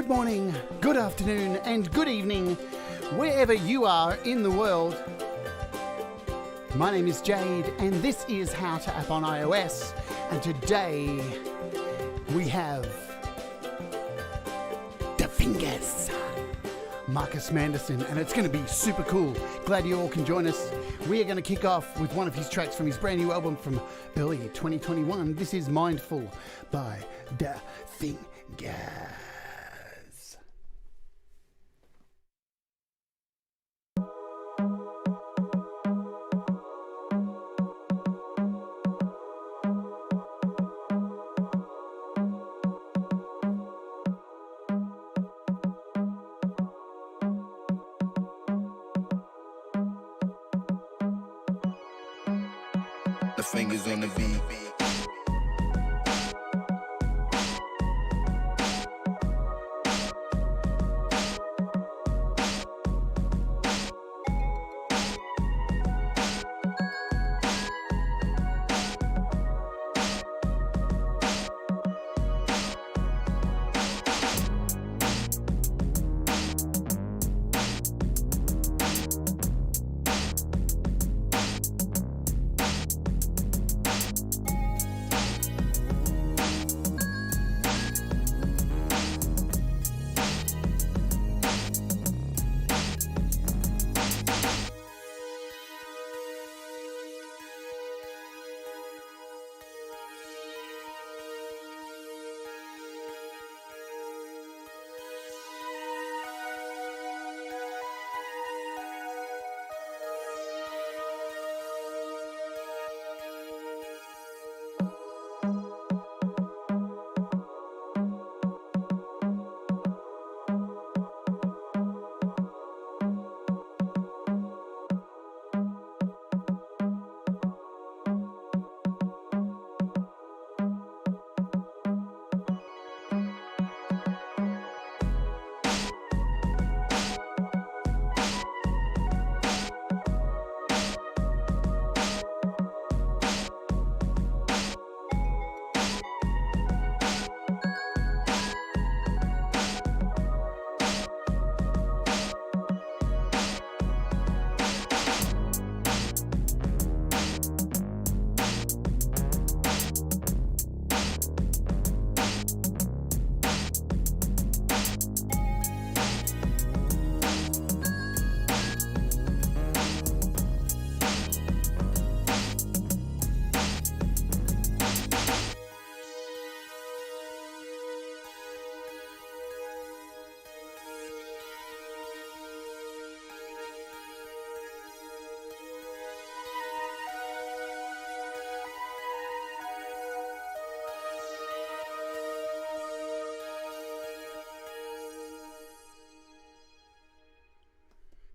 Good morning, good afternoon, and good evening, wherever you are in the world. My name is Jade, and this is How to App on iOS. And today we have DaFingaz, Marcus Manderson, and it's going to be super cool. Glad you all can join us. We are going to kick off with one of his tracks from his brand new album from early 2021. This is Mindful by DaFingaz. The fingers on the beat.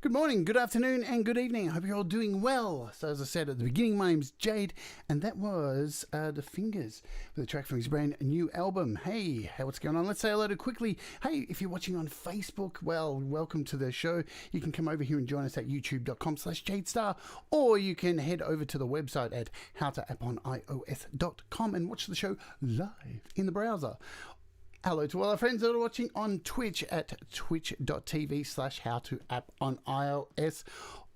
Good morning, good afternoon, and good evening. I hope you're all doing well. So as I said at the beginning, my name's Jade, and that was DaFingaz with a track from his brand new album. Hey, what's going on? Let's say hello to quickly. Hey, if you're watching on Facebook, well, welcome to the show. You can come over here and join us at youtube.com/Jade Starr, or you can head over to the website at howtoaponios.com and watch the show live in the browser. Hello to all our friends that are watching on Twitch at twitch.tv/howtoaponios.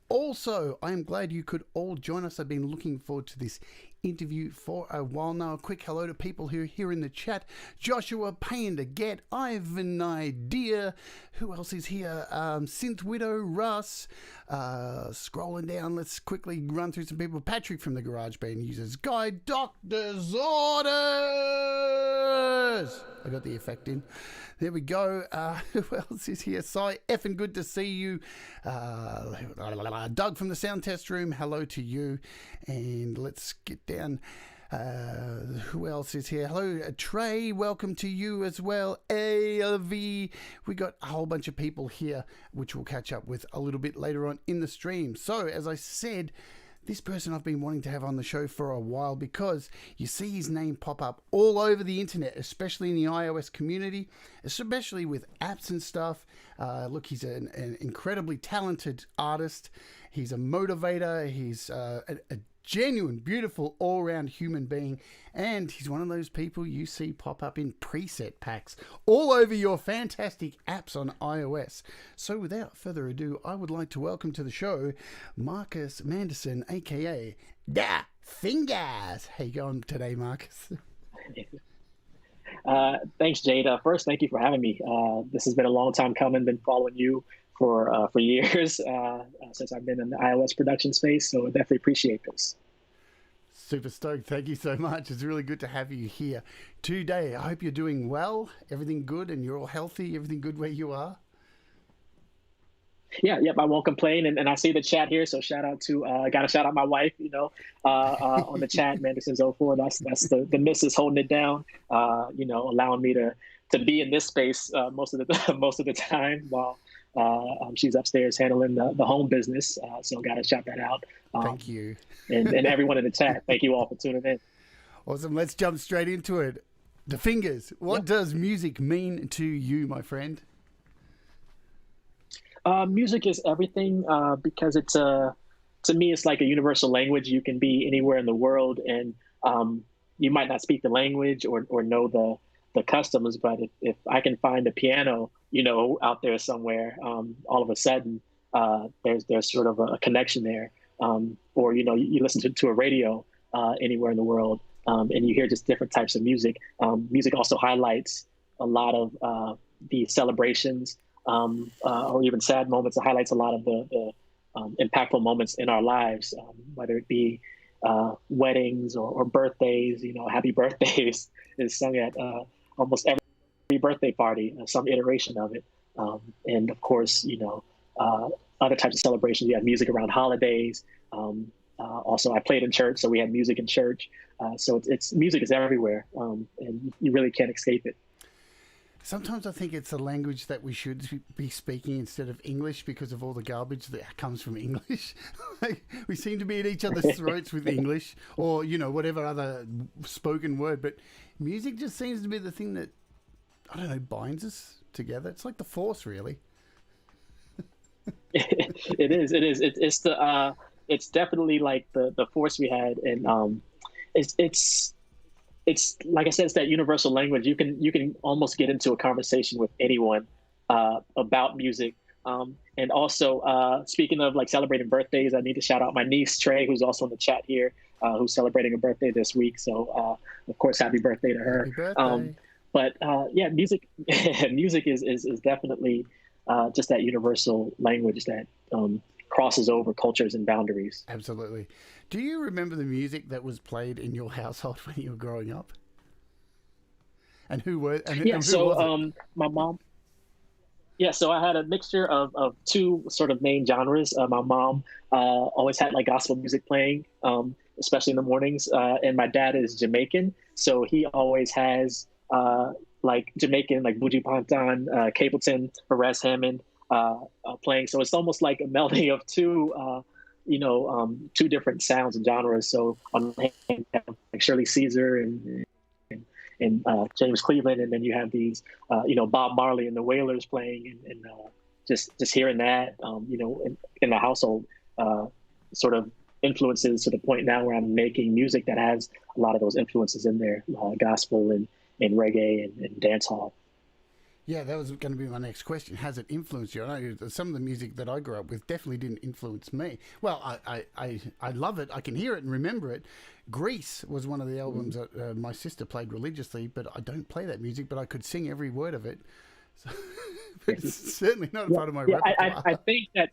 Also, I am glad you could all join us. I've been looking forward to this interview for a while now. A quick hello to people who are here in the chat. Joshua, paying to get, Ivan Idea, who else is here? Synth Widow, Russ. Scrolling down, let's quickly run through some people. Patrick from the GarageBand Users Guide, Doctor's Orders. I got the effect in. There we go. Who else is here? Cy, effing good to see you. Doug from the Sound Test Room, hello to you. And let's get down. Who else is here? Hello, Trey. Welcome to you as well. ALV. We got a whole bunch of people here, which we'll catch up with a little bit later on in the stream. So, as I said, this person I've been wanting to have on the show for a while because you see his name pop up all over the internet, especially in the iOS community, especially with apps and stuff. Look, he's an incredibly talented artist. He's a motivator. He's a genuine, beautiful, all-round human being, and he's one of those people you see pop up in preset packs all over your fantastic apps on iOS. So without further ado, I would like to welcome to the show Marcus Manderson, aka DaFingaz. How you going today, Marcus? Thanks, Jade. First, thank you for having me. This has been a long time coming. Been following you for years since I've been in the iOS production space. So I definitely appreciate this. Super stoked. Thank you so much. It's really good to have you here today. I hope you're doing well. Everything good, and you're all healthy. Everything good where you are. Yeah, yep. I won't complain, and I see the chat here. So shout out to I got to shout out my wife. On the chat, Manderson04. That's the missus holding it down. Allowing me to be in this space most of the time while she's upstairs handling the home business. So got to shout that out. Thank you, and everyone in the chat. Thank you all for tuning in. Awesome. Let's jump straight into it. DaFingaz, what does music mean to you, my friend? Music is everything because it's to me, it's like a universal language. You can be anywhere in the world, and you might not speak the language or know the customs, but if I can find a piano, out there somewhere, all of a sudden there's sort of a connection there. Or you listen to a radio anywhere in the world, and you hear just different types of music. Music also highlights a lot of the celebrations. Or even sad moments. It highlights a lot of the impactful moments in our lives, whether it be weddings or birthdays. Happy birthdays is sung at almost every birthday party, some iteration of it. And of course, other types of celebrations. You have music around holidays. Also, I played in church, so we had music in church. So it's music is everywhere, and you really can't escape it. Sometimes I think it's a language that we should be speaking instead of English because of all the garbage that comes from English. We seem to be at each other's throats with English or, whatever other spoken word. But music just seems to be the thing that, I don't know, binds us together. It's like the Force, really. It is. It's definitely like the Force we had. And it's like I said, it's that universal language. You can almost get into a conversation with anyone about music. And also, speaking of like celebrating birthdays, I need to shout out my niece Trey, who's also in the chat here, who's celebrating a birthday this week. So, of course, happy birthday to her. Happy birthday. Music music is definitely just that universal language that crosses over cultures and boundaries. Absolutely. Do you remember the music that was played in your household when you were growing up? And who were? And who was it? My mom. Yeah, so I had a mixture of two sort of main genres. My mom always had like gospel music playing, especially in the mornings. And my dad is Jamaican, so he always has like Jamaican, like Buju Banton, Capleton, Perez Hammond playing. So it's almost like a melody of two different sounds and genres. So on the hand, like Shirley Caesar and James Cleveland, and then you have these, Bob Marley and the Wailers playing, and just hearing that, in the household, sort of influences to the point now where I'm making music that has a lot of those influences in there, gospel and reggae and dancehall. Yeah, that was going to be my next question. Has it influenced you? I know some of the music that I grew up with definitely didn't influence me. Well, I love it. I can hear it and remember it. Grease was one of the albums that my sister played religiously, but I don't play that music, but I could sing every word of it. So, it's certainly not a part of my repertoire. I think that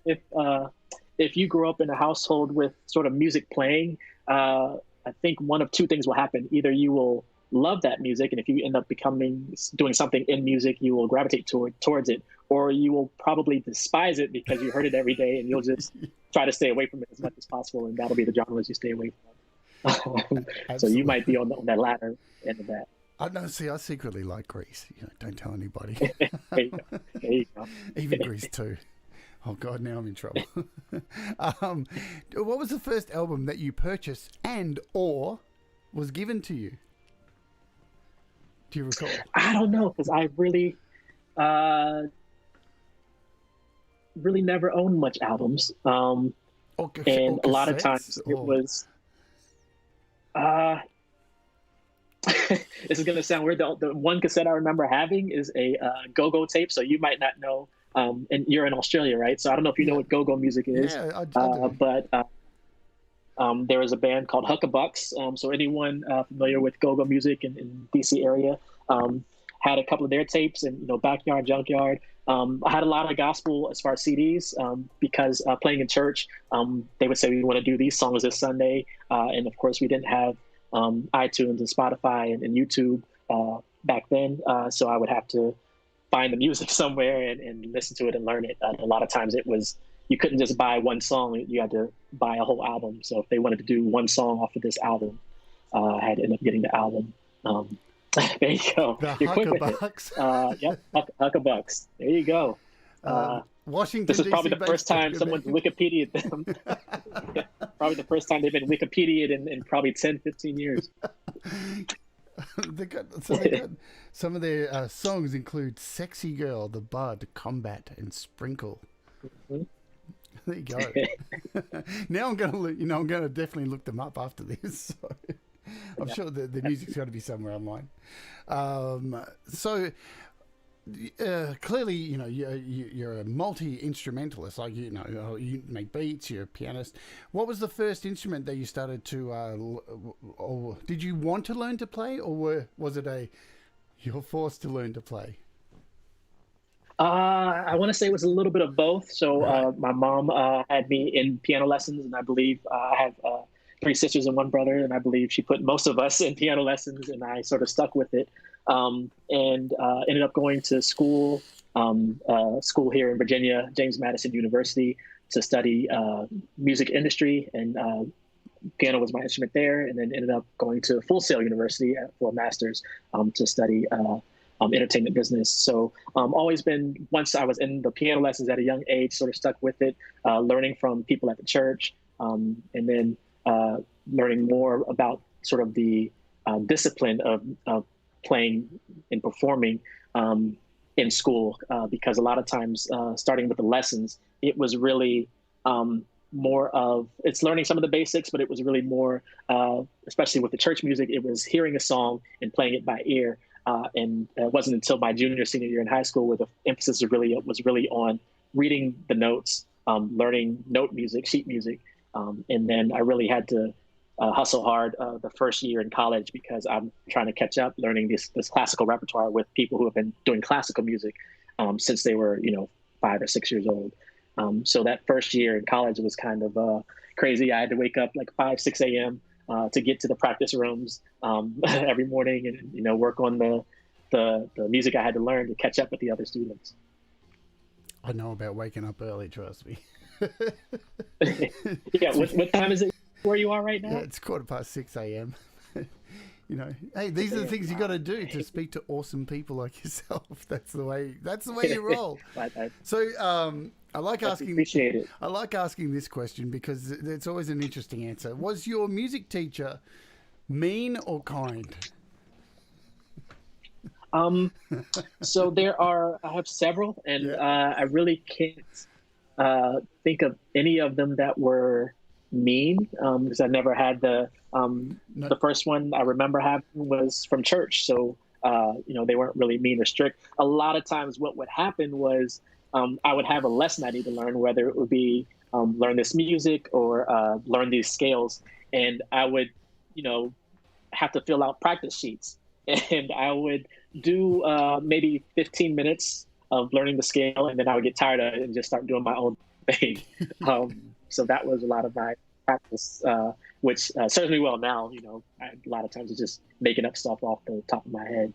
if you grew up in a household with sort of music playing, I think one of two things will happen. Either you will love that music, and if you end up doing something in music, you will gravitate towards it, or you will probably despise it because you heard it every day, and you'll just try to stay away from it as much as possible, and that'll be the genres you stay away from. So you might be on that latter end of that. No, see, I secretly like Grease. Don't tell anybody. There you go. Even Grease too. Oh God, now I'm in trouble. What was the first album that you purchased or was given to you? Do you recall? I don't know, because I really never owned much albums. And a lot of times it was, Uh, this is gonna sound weird. The one cassette I remember having is a Gogo tape. So you might not know. And you're in Australia, right? So I don't know if you know what Gogo music is. Yeah, I do. But there was a band called Huck-A-Bucks. So anyone familiar with Gogo music in DC area had a couple of their tapes, and Backyard Junkyard. I had a lot of gospel as far as CDs because playing in church, they would say we want to do these songs this Sunday, and of course we didn't have iTunes and Spotify and YouTube back then, so I would have to find the music somewhere and listen to it and learn it. A lot of times you couldn't just buy one song, you had to buy a whole album. So if they wanted to do one song off of this album, I had to end up getting the album. There you go. The You're quick with Huck-A-Bucks. it. Yep, Huck-A-Bucks. There you go. Washington. This is probably DC the first time someone's Wikipedia'd them. Yeah, probably the first time they've been Wikipedia'd in probably 10, 15 years. they got some of their songs include "Sexy Girl," "The Bud," "Combat," and "Sprinkle." Mm-hmm. There you go. Now I'm gonna definitely look them up after this. So I'm sure the music's got to be somewhere online. So clearly, you're a multi-instrumentalist. Like you make beats. You're a pianist. What was the first instrument that you started to, or did you want to learn to play, or was it you're forced to learn to play? I want to say it was a little bit of both. So Right. my mom had me in piano lessons, and I believe I have 3 sisters and 1 brother, and I believe she put most of us in piano lessons, and I sort of stuck with it, and ended up going to school here in Virginia, James Madison University, to study music industry, and piano was my instrument there, and then ended up going to Full Sail University for a master's to study entertainment business. So always been, once I was in the piano lessons at a young age, sort of stuck with it, learning from people at the church, and then learning more about sort of the discipline of playing and performing in school, because a lot of times starting with the lessons, it was really more of, it's learning some of the basics, but it was really more, especially with the church music, it was hearing a song and playing it by ear. And it wasn't until my senior year in high school where the emphasis was really on reading the notes, learning note music, sheet music. And then I really had to hustle hard the first year in college, because I'm trying to catch up learning this classical repertoire with people who have been doing classical music since they were 5 or 6 years old. So that first year in college was kind of crazy. I had to wake up like 5, 6 a.m. To get to the practice rooms every morning, and work on the music I had to learn to catch up with the other students. I know about waking up early, trust me. Yeah, what time is it where you are right now? Yeah, it's 6:15 a.m. Hey, these are the things you got to do to speak to awesome people like yourself. That's the way you roll. So I like asking. Appreciate it. I like asking this question because it's always an interesting answer. Was your music teacher mean or kind? So I have several, and I really can't think of any of them that were mean, because I never had the first one I remember having was from church. So, they weren't really mean or strict. A lot of times what would happen was I would have a lesson I need to learn, whether it would be learn this music or learn these scales. And I would, have to fill out practice sheets. And I would do maybe 15 minutes of learning the scale, and then I would get tired of it and just start doing my own thing. So that was a lot of my practice, which serves me well now. A lot of times it's just making up stuff off the top of my head.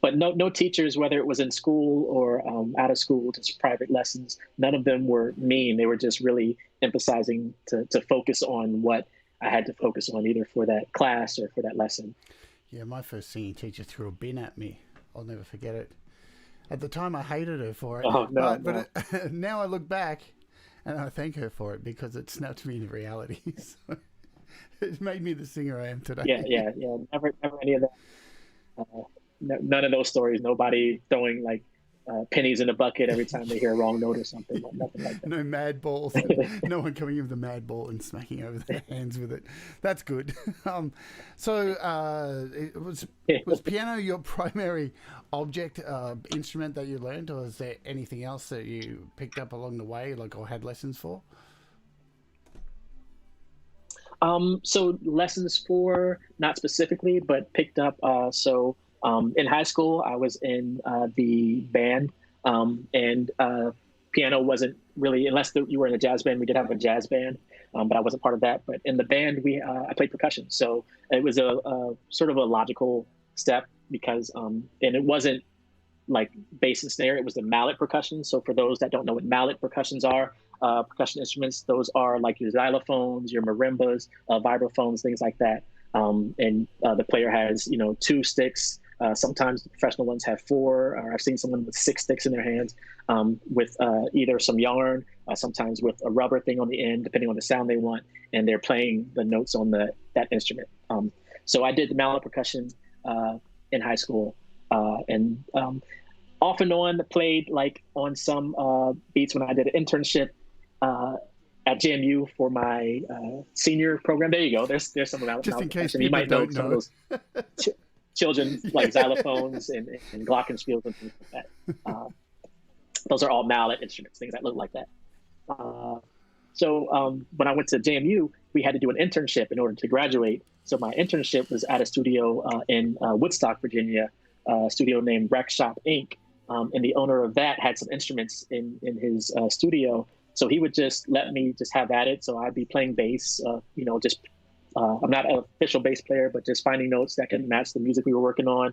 But no teachers, whether it was in school or out of school, just private lessons, none of them were mean. They were just really emphasizing to focus on what I had to focus on, either for that class or for that lesson. Yeah, my first singing teacher threw a bin at me. I'll never forget it. At the time, I hated her for it. Oh, no, but now I look back and I thank her for it, because it snapped me into reality. So it made me the singer I am today. Yeah. Never any of that. None of those stories. Nobody throwing like pennies in a bucket every time they hear a wrong note or something. Nothing like that. No mad balls. No one coming in with a mad ball and smacking over their hands with it. That's good. Was piano your primary object instrument that you learned, or is there anything else that you picked up along the way, like, or had lessons for? So lessons for, not specifically, but picked up. In high school, I was in the band, and piano wasn't really, unless you were in a jazz band, we did have a jazz band, but I wasn't part of that. But in the band, I played percussion. So it was a sort of a logical step because, and it wasn't like bass and snare, it was the mallet percussion. So for those that don't know what mallet percussions are, percussion instruments, those are like your xylophones, your marimbas, vibraphones, things like that. And the player has, 2 sticks. Sometimes the professional ones have 4, or I've seen someone with 6 sticks in their hands, with either some yarn, sometimes with a rubber thing on the end, depending on the sound they want, and they're playing the notes on that instrument. So I did the mallet percussion in high school, and off and on played like on some beats when I did an internship at JMU for my senior program. There you go. There's some mallet just in case you might know some of those children like xylophones and glockenspiels and things like that. Those are all mallet instruments, things that look like that. So when I went to JMU, we had to do an internship in order to graduate. So my internship was at a studio in Woodstock, Virginia, a studio named Rec Shop Inc. And the owner of that had some instruments in his studio. So he would just let me just have at it. So I'd be playing bass, I'm not an official bass player, but just finding notes that can match the music we were working on.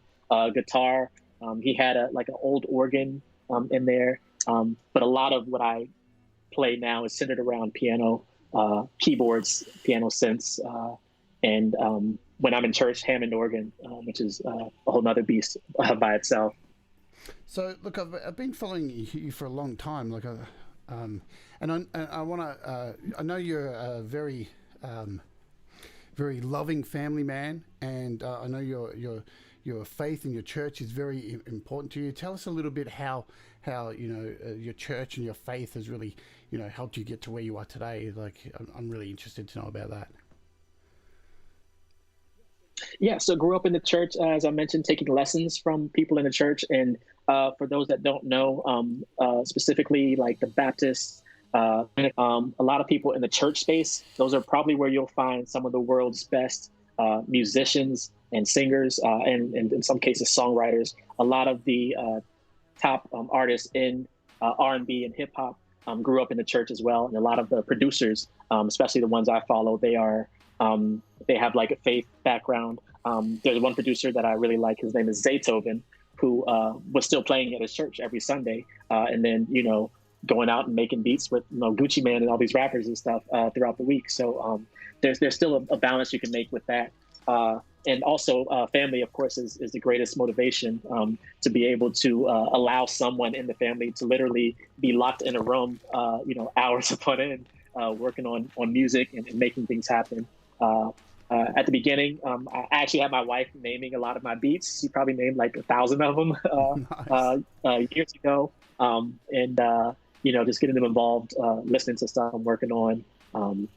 Guitar, he had an old organ in there. But a lot of what I play now is centered around piano, keyboards, piano synths, and when I'm in church, Hammond organ, which is a whole nother beast by itself. So look, I've been following you for a long time, and I want to. I know you're a very very loving family man, and I know your faith and your church is very important to you. Tell us a little bit how your church and your faith has really helped you get to where you are today. Like, I'm really interested to know about that. Yeah, so grew up in the church, as I mentioned, taking lessons from people in the church. And for those that don't know, specifically like the Baptists, a lot of people in the church space, those are probably where you'll find some of the world's best musicians and singers, and in some cases songwriters. A lot of the top artists in R&B and hip hop grew up in the church as well. And a lot of the producers, especially the ones I follow, they have like a faith background. There's one producer that I really like. His name is iZotope, who was still playing at his church every Sunday, and then going out and making beats with Gucci Mane and all these rappers and stuff throughout the week. So there's still a balance you can make with that. And also family, of course, is the greatest motivation, to be able to allow someone in the family to literally be locked in a room, hours upon end, working on music and making things happen. At the beginning, I actually had my wife naming a lot of my beats. She probably named like 1,000 of them years ago. And just getting them involved, listening to stuff I'm working on. And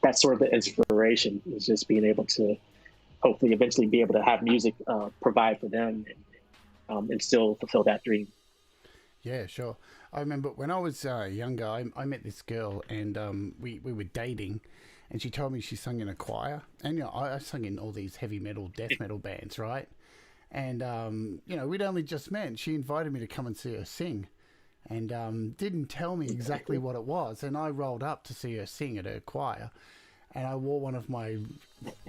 that's sort of the inspiration, is just being able to hopefully eventually be able to have music provide for them and still fulfill that dream. Yeah, sure. I remember when I was younger, I met this girl, and we were dating, and she told me she sung in a choir. And I sung in all these heavy metal, death metal bands, right? And we'd only just met, and she invited me to come and see her sing, and didn't tell me exactly what it was. And I rolled up to see her sing at her choir, and I wore one of my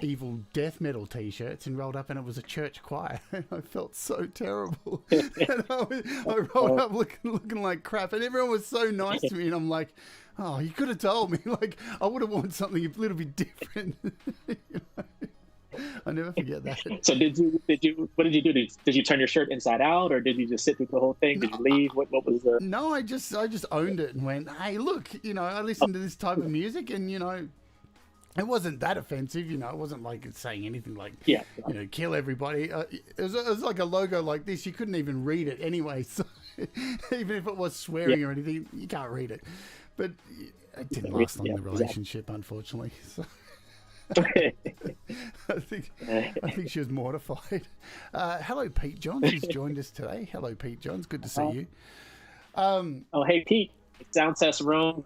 evil death metal t-shirts and rolled up, and it was a church choir. And I felt so terrible. And I rolled up looking like crap, and everyone was so nice to me, and I'm like, oh, you could have told me. Like, I would have worn something a little bit different. I never forget that. So what did you do? Did you turn your shirt inside out, or did you just sit through the whole thing? Did you leave? What was the... No, I just owned it and went, hey, look, I listen to this type of music, and It wasn't that offensive, you know. It wasn't like it's saying anything like, Yeah. you know, kill everybody. It was like a logo like this. You couldn't even read it anyway. So even if it was swearing or anything, you can't read it. But it didn't last long, the relationship, unfortunately. So I think she was mortified. Hello, Pete Johns, who's joined us today. Hello, Pete Johns. Good to see you. Oh, hey, Pete. Sound test room.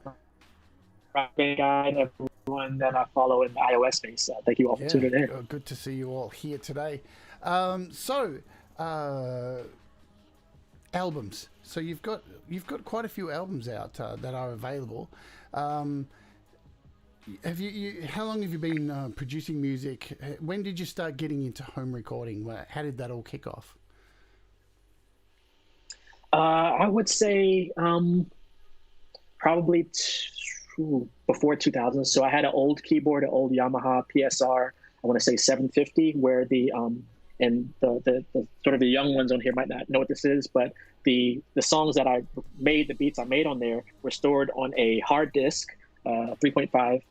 Rock band guide, everyone that I follow in the iOS space. Thank you all for tuning in. Good to see you all here today. Albums. So you've got quite a few albums out that are available. Have you? How long have you been producing music? When did you start getting into home recording? How did that all kick off? I would say probably before 2000. So I had an old keyboard, an old Yamaha PSR. I want to say 750, where the sort of the young ones on here might not know what this is, but the songs that I made, the beats I made on there, were stored on a hard disk, 3.5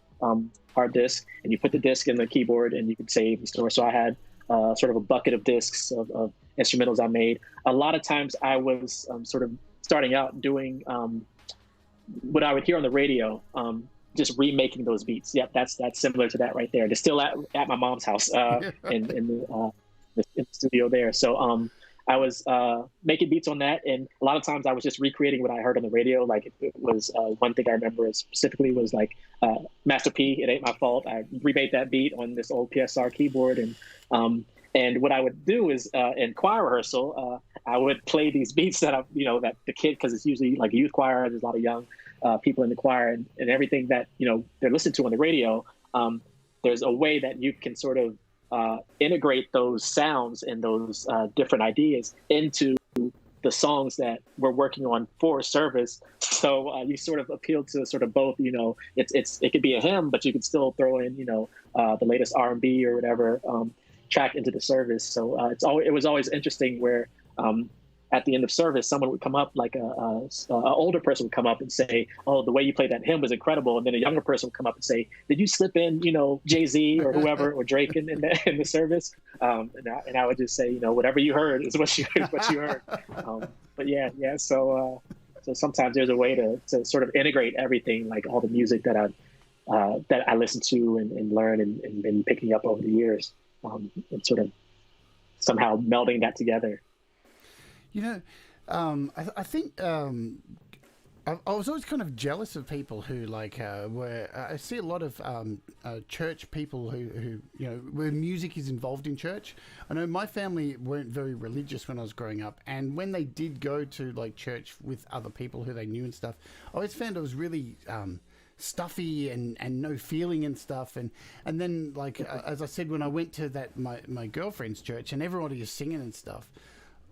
hard disk, and you put the disk in the keyboard and you could save and store. So I had sort of a bucket of disks of instrumentals I made. A lot of times I was sort of starting out doing what I would hear on the radio, just remaking those beats. Yep, that's similar to that right there. They're still at my mom's house in the studio there. So I was making beats on that, and a lot of times I was just recreating what I heard on the radio. Like it was one thing I remember specifically was like Master P, It Ain't My Fault. I remade that beat on this old PSR keyboard, and what I would do is in choir rehearsal, I would play these beats that that the kid, because it's usually like a youth choir, there's a lot of young people in the choir, and everything that they're listening to on the radio. There's a way that you can sort of integrate those sounds and those different ideas into the songs that we're working on for service. So you sort of appeal to sort of both. It could be a hymn, but you could still throw in the latest R&B or whatever track into the service. So it was always interesting where at the end of service, someone would come up, like a older person would come up and say, "Oh, the way you played that hymn was incredible." And then a younger person would come up and say, "Did you slip in, Jay-Z or whoever or Drake in the service?" And I would just say, whatever you heard is what you heard. But yeah. So sometimes there's a way to sort of integrate everything, like all the music that I listen to and learn and been picking up over the years, and sort of somehow melding that together. I think I was always kind of jealous of people who I see a lot of church people who where music is involved in church. I know my family weren't very religious when I was growing up, and when they did go to like church with other people who they knew and stuff, I always found it was really stuffy and no feeling and stuff, and then as I said, when I went to my girlfriend's church and everybody is singing and stuff,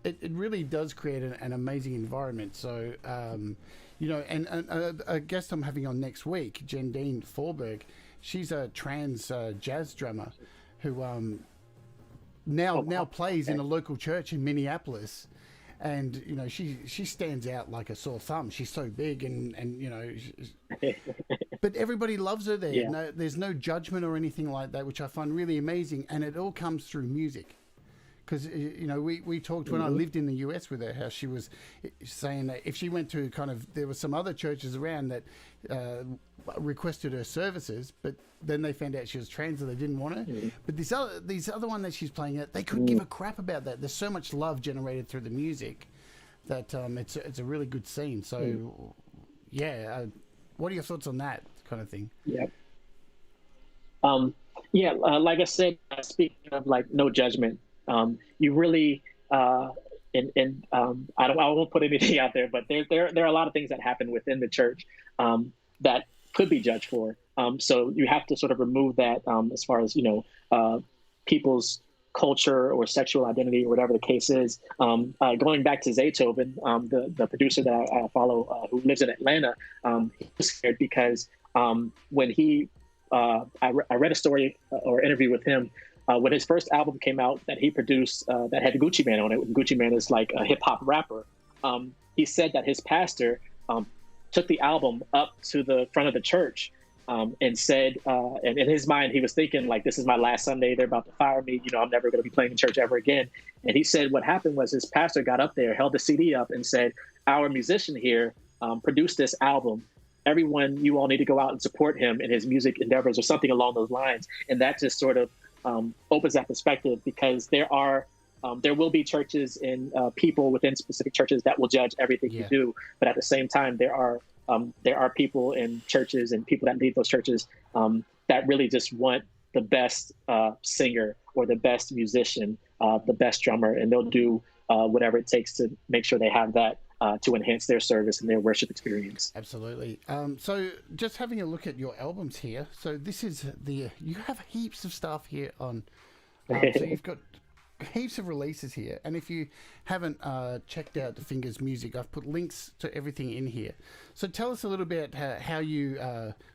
it really does create an amazing environment. So, and a guest I'm having on next week, Jen Dean Forberg, she's a trans jazz drummer who now plays in a local church in Minneapolis. And, she stands out like a sore thumb. She's so big and but everybody loves her there. Yeah. No, there's no judgment or anything like that, which I find really amazing. And it all comes through music. Because, we talked when I lived in the US with her, how she was saying that if she went to there were some other churches around that requested her services, but then they found out she was trans and they didn't want her. Mm-hmm. But these other one that she's playing at, they couldn't give a crap about that. There's so much love generated through the music that it's a really good scene. So, what are your thoughts on that kind of thing? Yeah. Like I said, speaking of no judgment, you really I won't put anything out there, but there are a lot of things that happen within the church that could be judged for. So you have to sort of remove that as far as people's culture or sexual identity or whatever the case is. Going back to Zaytoven, the producer that I follow, who lives in Atlanta, he was scared because when I read a story or interview with him. When his first album came out that he produced that had Gucci Mane on it, Gucci Mane is like a hip hop rapper, he said that his pastor took the album up to the front of the church and said, and in his mind, he was thinking like, this is my last Sunday. They're about to fire me. You know, I'm never going to be playing in church ever again. And he said what happened was his pastor got up there, held the CD up and said, our musician here produced this album. Everyone, you all need to go out and support him in his music endeavors or something along those lines. And that just sort of opens that perspective, because there will be churches and people within specific churches that will judge everything you do. But at the same time, there are people in churches and people that lead those churches that really just want the best singer or the best musician, the best drummer, and they'll do whatever it takes to make sure they have that to enhance their service and their worship experience. Absolutely. So just having a look at your albums here. So this is you have heaps of stuff here on, so you've got heaps of releases here, and if you haven't checked out DaFingaz music, I've put links to everything in here. So tell us a little bit how you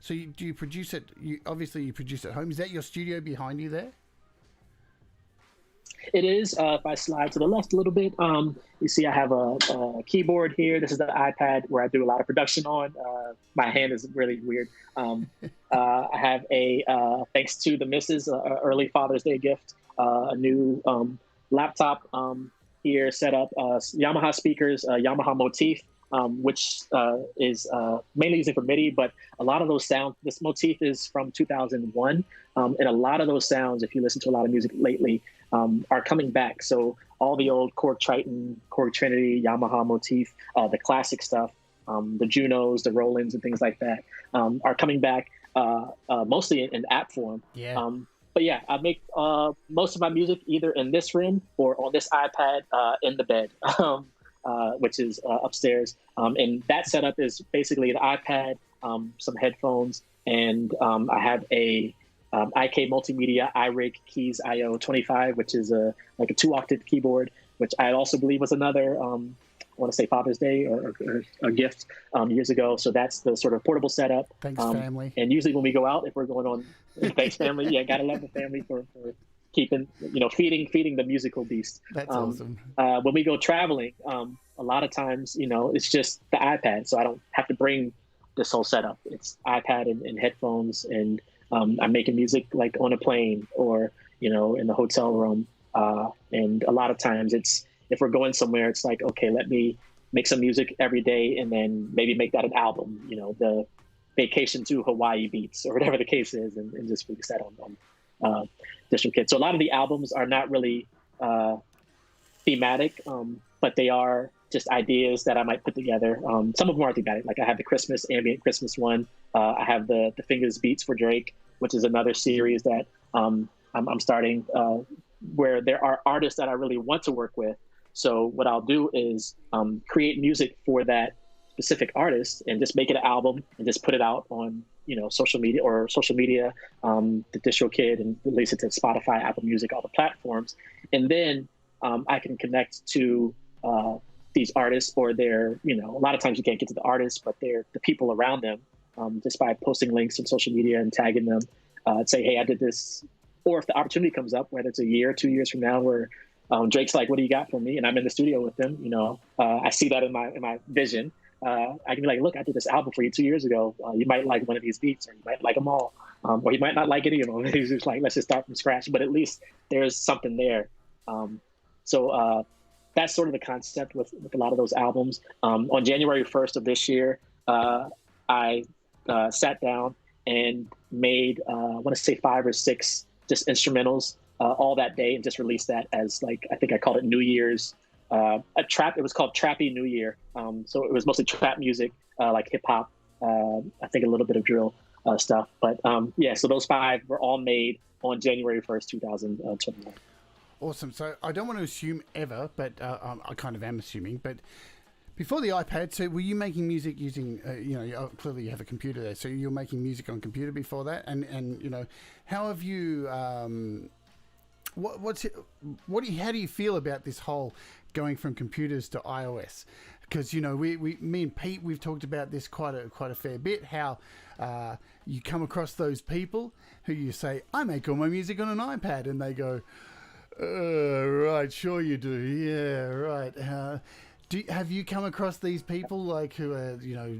do you produce it? Obviously you produce at home. Is that your studio behind you there? It is. If I slide to the left a little bit, you see I have a keyboard here. This is the iPad where I do a lot of production on. My hand is really weird. I have thanks to the missus, early Father's Day gift, a new laptop here set up, Yamaha speakers, Yamaha Motif, which is mainly used for MIDI, but a lot of those sounds, this Motif is from 2001, and a lot of those sounds, if you listen to a lot of music lately, are coming back. So all the old Korg Triton, Korg Trinity, Yamaha Motif, the classic stuff, the Junos, the Rolands, and things like that are coming back mostly in app form. Yeah. But yeah, I make most of my music either in this room or on this iPad in the bed, which is upstairs. And that setup is basically an iPad, some headphones, and I have a IK Multimedia iRig Keys IO 25, which is like a 2-octave keyboard, which I also believe was another, I want to say Father's Day or a gift years ago. So that's the sort of portable setup. Thanks, family. And usually when we go out, if we're going on, thanks, family. Yeah, gotta love the family for keeping, feeding the musical beast. That's awesome. When we go traveling, a lot of times, it's just the iPad, so I don't have to bring this whole setup. It's iPad and headphones, and I'm making music like on a plane or in the hotel room. And a lot of times if we're going somewhere, it's like, okay, let me make some music every day and then maybe make that an album, the vacation to Hawaii beats or whatever the case is, and just release that on DistroKid. So a lot of the albums are not really thematic, but they are just ideas that I might put together. Some of them are thematic. Like I have the Christmas, ambient Christmas one. I have the Fingaz Beats for Drake, which is another series that I'm starting where there are artists that I really want to work with. So what I'll do is create music for that specific artist and just make it an album and just put it out on social media, the DistroKid, and release it to Spotify, Apple Music, all the platforms. And then I can connect to these artists or their, a lot of times you can't get to the artists, but they're the people around them, just by posting links on social media and tagging them, say, hey, I did this. Or if the opportunity comes up, whether it's a year, 2 years from now, where Drake's like, what do you got for me? And I'm in the studio with him, I see that in my vision. I can be like, look, I did this album for you 2 years ago. You might like one of these beats, or you might like them all, or you might not like any of them. He's just like, let's just start from scratch. But at least there's something there. So that's sort of the concept with a lot of those albums. On January 1st of this year, I sat down and made, I want to say 5 or 6 just instrumentals all that day, and just released that as like, I think I called it New Year's. It was called Trappy New Year. So it was mostly trap music, like hip hop, I think a little bit of drill stuff. But so those 5 were all made on January 1st, 2021. Awesome. So I don't want to assume ever, but I kind of am assuming. But before the iPad, so were you making music using, clearly you have a computer there, so you're making music on computer before that? And how have you, how do you feel about this whole going from computers to iOS? Because me and Pete, we've talked about this quite a fair bit. How you come across those people who you say, I make all my music on an iPad, and they go, right, sure you do, yeah, right. Have you come across these people like who are, you know,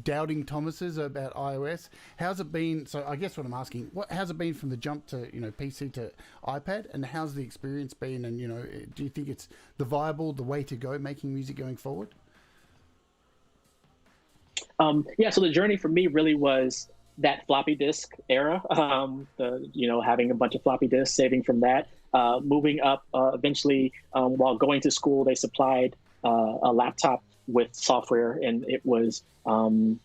doubting Thomases about iOS? How's it been? So I guess what I'm asking, how's it been from the jump to, you know, PC to iPad, and how's the experience been? And, you know, do you think it's the way to go making music going forward? Yeah, so the journey for me really was that floppy disk era, having a bunch of floppy disks, saving from that, moving up. Eventually, while going to school, they supplied a laptop with software, and it was, I want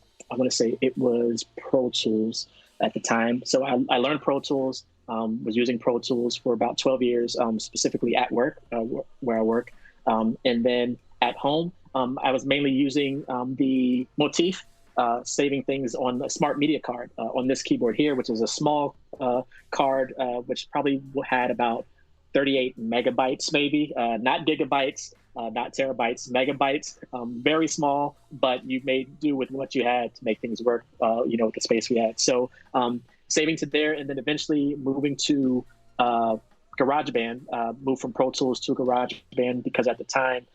to say it was Pro Tools at the time. So I learned Pro Tools, was using Pro Tools for about 12 years, specifically at work, where I work. And then at home, I was mainly using the Motif, saving things on a smart media card on this keyboard here, which is a small card, which probably had about 38 megabytes, maybe, not gigabytes, not terabytes, megabytes, very small, but you made do with what you had to make things work, with the space we had. So saving to there, and then eventually moving to GarageBand, moved from Pro Tools to GarageBand because at the time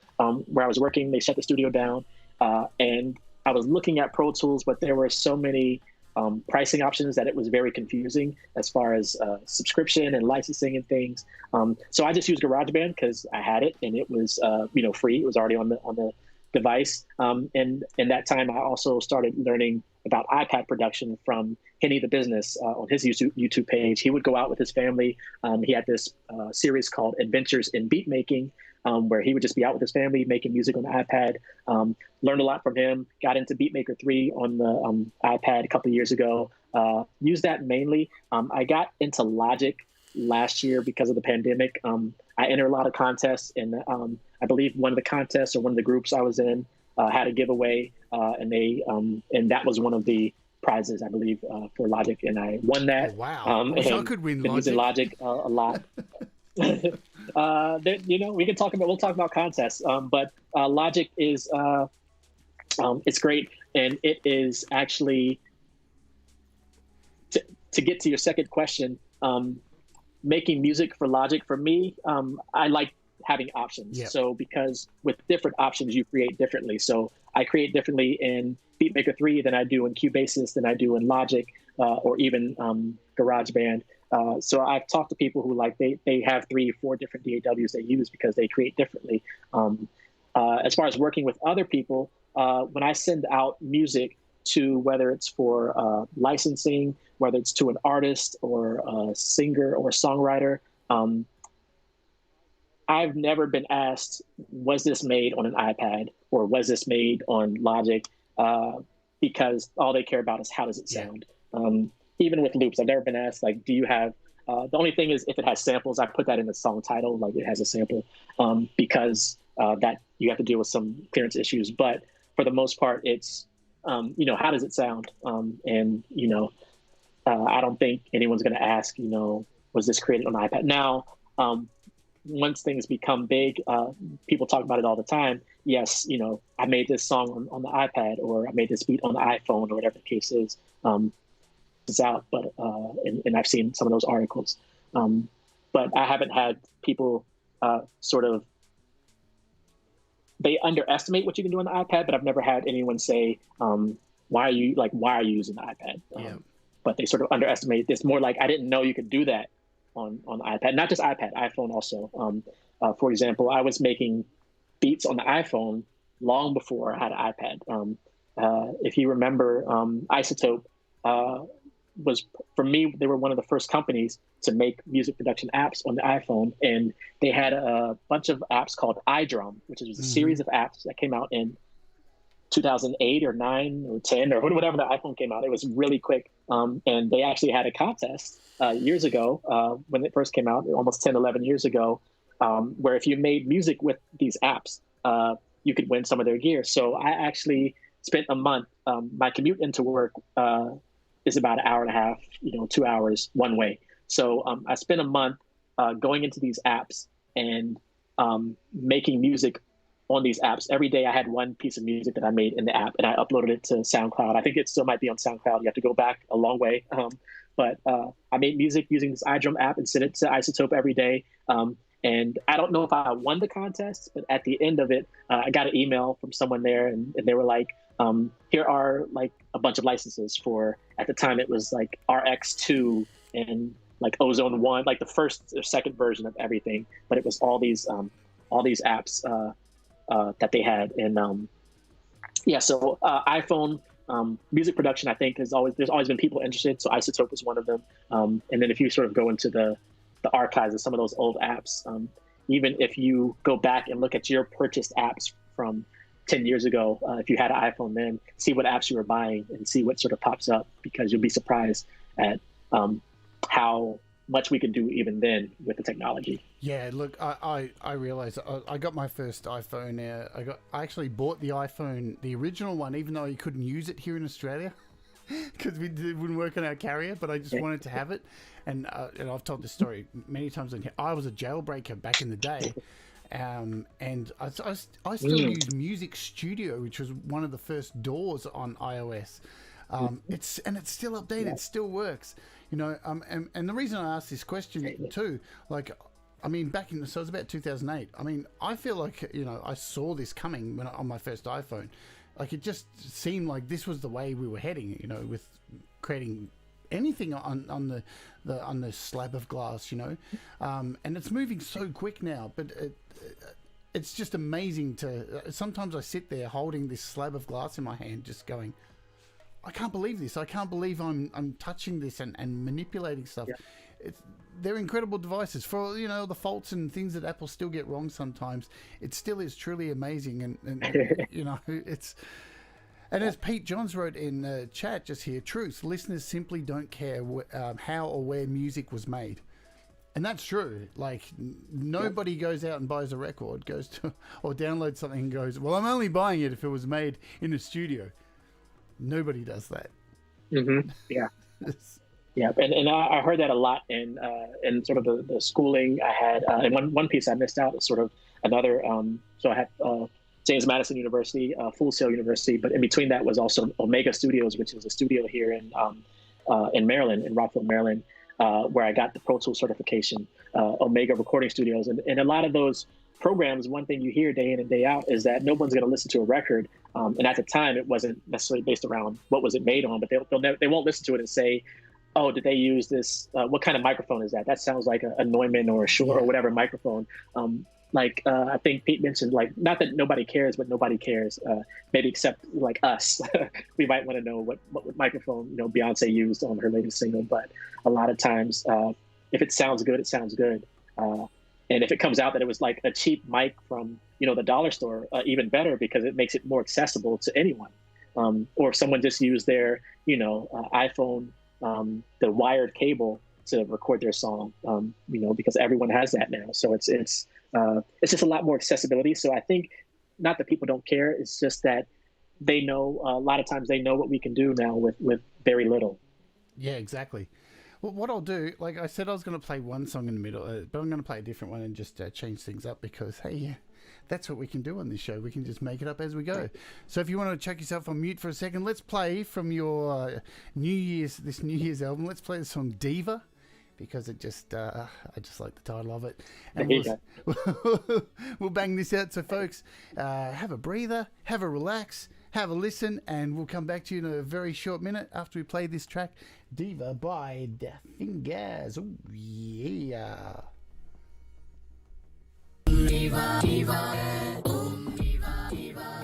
where I was working, they shut the studio down, and I was looking at Pro Tools, but there were so many pricing options that it was very confusing as far as subscription and licensing and things. So I just used GarageBand because I had it and it was free. It was already on the device. And in that time, I also started learning about iPad production from HennyThaBizness on his YouTube page. He would go out with his family. He had this series called Adventures in Beat Making, where he would just be out with his family making music on the iPad. Learned a lot from him, got into Beatmaker 3 on the iPad a couple of years ago. Used that mainly. I got into Logic last year because of the pandemic. I entered a lot of contests, and I believe one of the contests or one of the groups I was in had a giveaway, and that was one of the prizes, I believe, for Logic, and I won that. Oh, wow! I wish I could win Logic. Using Logic a lot. We'll talk about contests, but Logic is it's great, and it is actually to get to your second question. Making music for Logic, for me, I like having options. Yep. So because with different options, you create differently. So I create differently in Beatmaker 3 than I do in Cubasis, than I do in Logic, or even GarageBand. So I've talked to people who they have 3 or 4 different DAWs they use because they create differently. As far as working with other people, when I send out music to, whether it's for licensing, whether it's to an artist or a singer or a songwriter, I've never been asked, was this made on an iPad or was this made on Logic? Because all they care about is how does it sound? Yeah. Even with loops, I've never been asked, do you have, the only thing is if it has samples, I put that in the song title, it has a sample, because that you have to deal with some clearance issues. But for the most part, it's, how does it sound? I don't think anyone's going to ask, was this created on iPad? Now, once things become big, people talk about it all the time. Yes, I made this song on the iPad, or I made this beat on the iPhone, or whatever the case is. It's out, but and I've seen some of those articles. But I haven't had people they underestimate what you can do on the iPad, but I've never had anyone say, why are you using the iPad? Yeah. But they sort of underestimate this, more like, I didn't know you could do that on the iPad, not just iPad, iPhone also. For example, I was making beats on the iPhone long before I had an iPad. If you remember, iZotope was, for me, they were one of the first companies to make music production apps on the iPhone, and they had a bunch of apps called iDrum, which was a series of apps that came out in 2008 or 9 or 10 or whatever the iPhone came out. It was really quick. And they actually had a contest years ago when it first came out, almost 10, 11 years ago, where if you made music with these apps, you could win some of their gear. So I actually spent a month. My commute into work is about an hour and a half, 2 hours one way. So I spent a month going into these apps and making music on these apps. Every day I had one piece of music that I made in the app, and I uploaded it to SoundCloud. I think it still might be on SoundCloud. You have to go back a long way. But I made music using this iDrum app and sent it to iZotope every day. And I don't know if I won the contest, but at the end of it, I got an email from someone there, and they were like, here are like a bunch of licenses for, at the time it was like RX2 and like Ozone 1, like the first or second version of everything. But it was all these apps that they had. And yeah, so iPhone music production, I think, there's always been people interested. So iZotope was one of them. And then if you sort of go into the archives of some of those old apps, even if you go back and look at your purchased apps from 10 years ago, if you had an iPhone then, see what apps you were buying and see what sort of pops up, because you'll be surprised at how much we could do even then with the technology. Yeah, look, I realized I got my first iPhone. I actually bought the iPhone, the original one, even though you couldn't use it here in Australia because it wouldn't work on our carrier. But I just wanted to have it, and I've told this story many times on here. I was a jailbreaker back in the day, and I still use Music Studio, which was one of the first DAWs on iOS. It's still updated. It still works. You know, and the reason I asked this question too, like, I mean, so it was about 2008. I mean, I feel like, you know, I saw this coming on my first iPhone. Like, it just seemed like this was the way we were heading, you know, with creating anything on the slab of glass, you know, and it's moving so quick now. But it's just amazing to. Sometimes I sit there holding this slab of glass in my hand, just going, I can't believe this. I can't believe I'm touching this and manipulating stuff. Yeah. They're incredible devices for, you know, the faults and things that Apple still get wrong sometimes. It still is truly amazing, and you know, it's. And as Pete Johns wrote in chat just here, truth, listeners simply don't care how or where music was made. And that's true. Like, nobody goes out and buys a record, goes to, or downloads something and goes, well, I'm only buying it if it was made in a studio. Nobody does that. Mm-hmm. Yeah. Yeah. And I heard that a lot in sort of the schooling I had. And one piece I missed out was sort of another, so I had James Madison University, Full Sail University, but in between that was also Omega Studios, which is a studio here in Maryland, in Rockville, Maryland, where I got the Pro Tools certification, Omega Recording Studios. And a lot of those programs, one thing you hear day in and day out is that no one's going to listen to a record. And at the time, it wasn't necessarily based around what was it made on, but they won't listen to it and say, oh, did they use this? What kind of microphone is that? That sounds like a Neumann or a Shure or whatever microphone. I think Pete mentioned, like, not that nobody cares, but nobody cares, maybe except like us. We might want to know what microphone, you know, Beyonce used on her latest single. But a lot of times, if it sounds good, it sounds good. And if it comes out that it was like a cheap mic from, you know, the dollar store, even better, because it makes it more accessible to anyone. Or if someone just used their, you know, iPhone, the wired cable to record their song, you know, because everyone has that now. So it's just a lot more accessibility. So I think not that people don't care, it's just that they know, a lot of times they know what we can do now with very little. Yeah, exactly. Well, what I'll do, like I said, I was going to play one song in the middle, but I'm going to play a different one and just change things up because, hey, that's what we can do on this show. We can just make it up as we go. So if you want to chuck yourself on mute for a second, let's play from your New Year's album. Let's play the song Diva, because it just, I just like the title of it. And we'll bang this out. So folks, have a breather, have a relax, have a listen, and we'll come back to you in a very short minute after we play this track, Diva by DaFingaz. Oh, yeah. Diva, diva, diva, diva,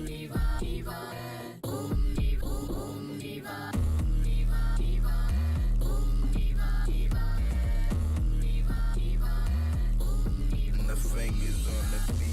diva, diva, and the fingers on the beat.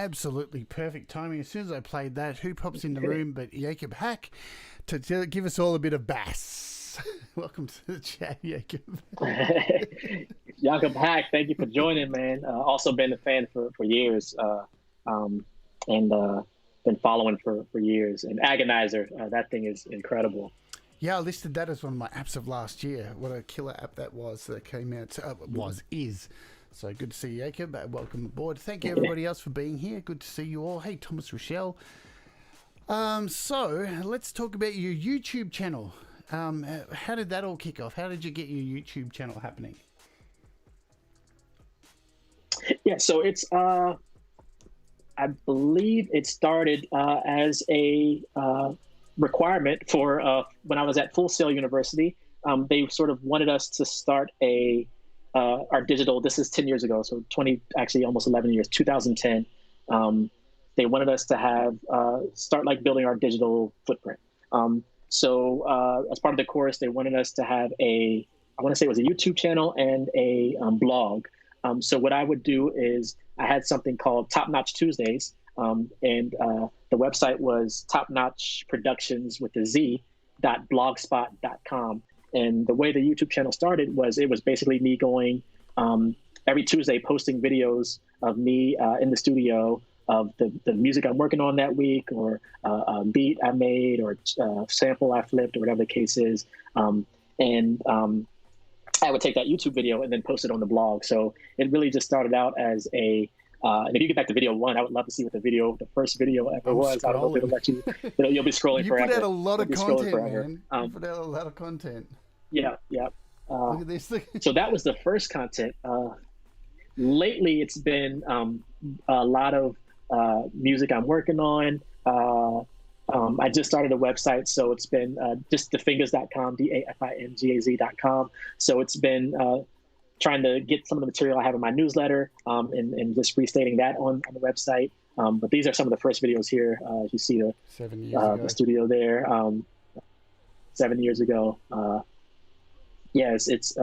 Absolutely perfect timing. As soon as I played that, who pops in the room but Jakob Haq to give us all a bit of bass. Welcome to the chat, Jakob. Jakob Haq, thank you for joining, man. Also been a fan for years, and been following for years. And Agonizer, that thing is incredible. Yeah, I listed that as one of my apps of last year. What a killer app that was that came out. Is. So good to see you, Jakob. Welcome aboard. Thank you, everybody else, for being here. Good to see you all. Hey, Thomas Rochelle. So let's talk about your YouTube channel. How did that all kick off? How did you get your YouTube channel happening? Yeah, so it's, I believe it started as a requirement for when I was at Full Sail University. They sort of wanted us to start our digital, this is 10 years ago, so almost 11 years, 2010. They wanted us to have, start like building our digital footprint. So as part of the course, they wanted us to have I want to say it was a YouTube channel and a blog. So what I would do is I had something called Top Notch Tuesdays, and the website was Top Notch Productions with a Z.blogspot.com. And the way the YouTube channel started was it was basically me going every Tuesday posting videos of me in the studio of the music I'm working on that week, or a beat I made, or sample I flipped, or whatever the case is. And I would take that YouTube video and then post it on the blog. So it really just started out as and if you get back to video 1, I would love to see what the first video ever was. I don't know if it'll let you, you'll be scrolling forever. You put out a lot of content, man. You put out a lot of content. Yeah. Look at this. So that was the first content. Lately, it's been a lot of music I'm working on. I just started a website, so it's been just DaFingaz.com, DaFingaz.com. So it's been trying to get some of the material I have in my newsletter, and just restating that on the website. But these are some of the first videos here. You see the the studio there, 7 years ago. Yes, it's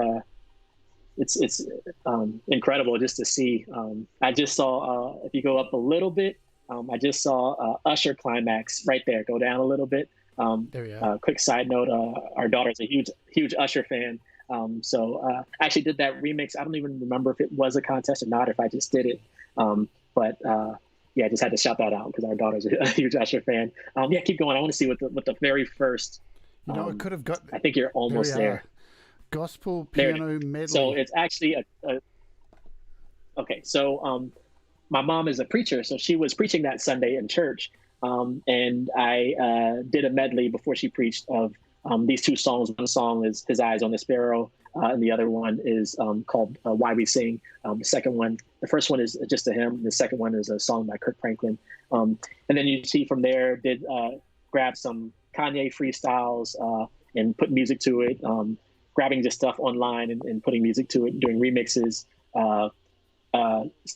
incredible just to see. I just saw, if you go up a little bit, I just saw Usher Climax right there. Go down a little bit. There we are. Quick side note, our daughter's a huge Usher fan. So I actually did that remix. I don't even remember if it was a contest or not, if I just did it. But yeah, I just had to shout that out because our daughter's a huge Usher fan. Yeah, keep going. I want to see what the very first. It could have got. I think you're almost there. Gospel piano medley. So it's actually okay. So my mom is a preacher, so she was preaching that Sunday in church, and I did a medley before she preached of these two songs. One song is "His Eyes on the Sparrow," and the other one is called "Why We Sing." The first one is just a hymn. The second one is a song by Kirk Franklin. And then you see from there, did grab some Kanye freestyles and put music to it. Grabbing just stuff online and putting music to it, doing remixes,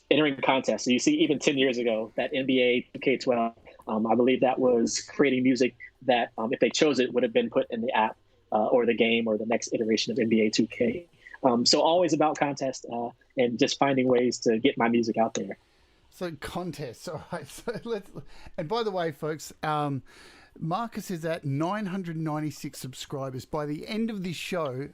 entering contests. So you see, even 10 years ago, that NBA 2K12, I believe that was creating music that, if they chose it, would have been put in the app or the game or the next iteration of NBA 2K. So always about contests and just finding ways to get my music out there. So contests, all right. So and by the way, folks, Marcus is at 996 subscribers. By the end of this show,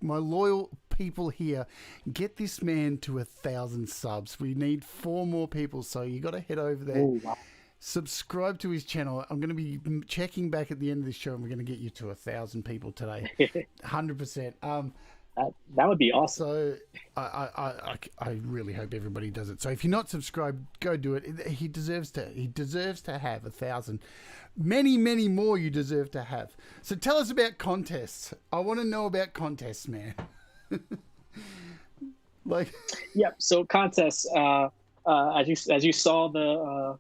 my loyal people here, get this man to 1,000 subs. We need 4 more people, so you got to head over there. Ooh, wow. Subscribe to his channel. I'm going to be checking back at the end of this show, and we're going to get you to 1,000 people today. 100%. That would be awesome. So I really hope everybody does it. So if you're not subscribed, go do it. He deserves to have 1,000. Many, many more you deserve to have. So tell us about contests. I want to know about contests, man. So contests, as you saw the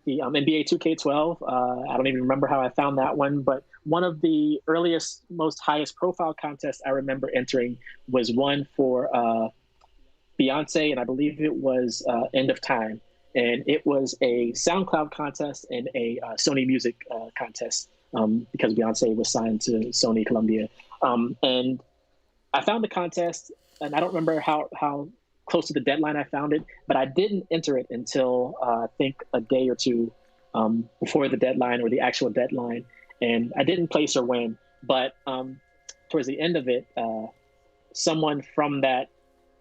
NBA 2K12, I don't even remember how I found that one, but one of the earliest, most highest profile contests I remember entering was one for Beyonce, and I believe it was End of Time. And it was a SoundCloud contest and a Sony Music contest because Beyonce was signed to Sony Columbia. And I found the contest, and I don't remember how close to the deadline, I found it, but I didn't enter it until I think a day or two before the deadline or the actual deadline. And I didn't place or win, but towards the end of it, someone from that,